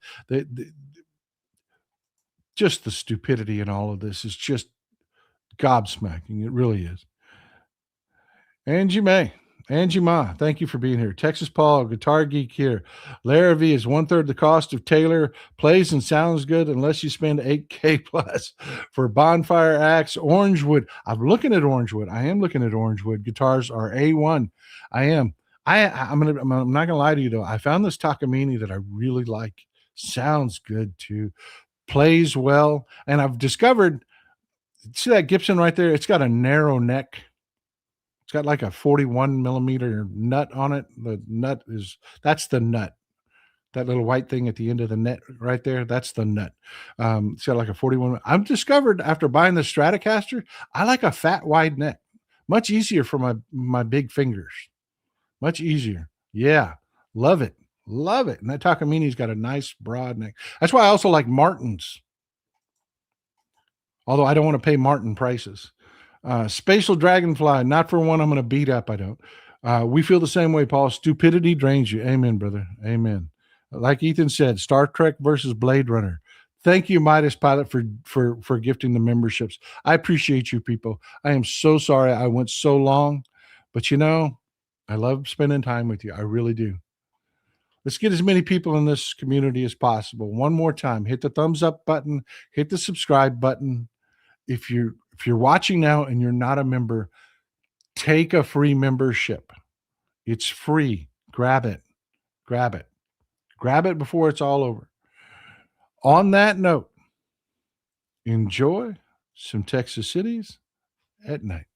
Just the stupidity in all of this is just gobsmacking. It really is. Angie Ma, thank you for being here. Texas Paul, Guitar Geek here. Larrabee is 1/3 the cost of Taylor. Plays and sounds good unless you spend $8K plus for Bonfire Axe. Orangewood. I'm looking at Orangewood. I am looking at Orangewood. Guitars are A1. I am. I'm not gonna lie to you though. I found this Takamine that I really like. Sounds good too. Plays well. And I've discovered, see that Gibson right there? It's got a narrow neck. It's got like a 41 millimeter nut on it. The nut that's the nut. That little white thing at the end of the net right there, that's the nut. It's got like a 41. I've discovered after buying the Stratocaster, I like a fat, wide neck. Much easier for my big fingers. Much easier. Yeah. Love it. Love it. And that Takamini's got a nice broad neck. That's why I also like Martins. Although I don't want to pay Martin prices. Spatial Dragonfly, not for one I'm going to beat up. I don't. We feel the same way, Paul. Stupidity drains you. Amen, brother. Amen. Like Ethan said, Star Trek versus Blade Runner. Thank you, Midas Pilot, for gifting the memberships. I appreciate you, people. I am so sorry I went so long, but I love spending time with you. I really do. Let's get as many people in this community as possible. One more time, hit the thumbs up button, hit the subscribe button. If you're watching now and you're not a member, take a free membership. It's free. Grab it. Grab it. Grab it before it's all over. On that note, enjoy some Texas cities at night.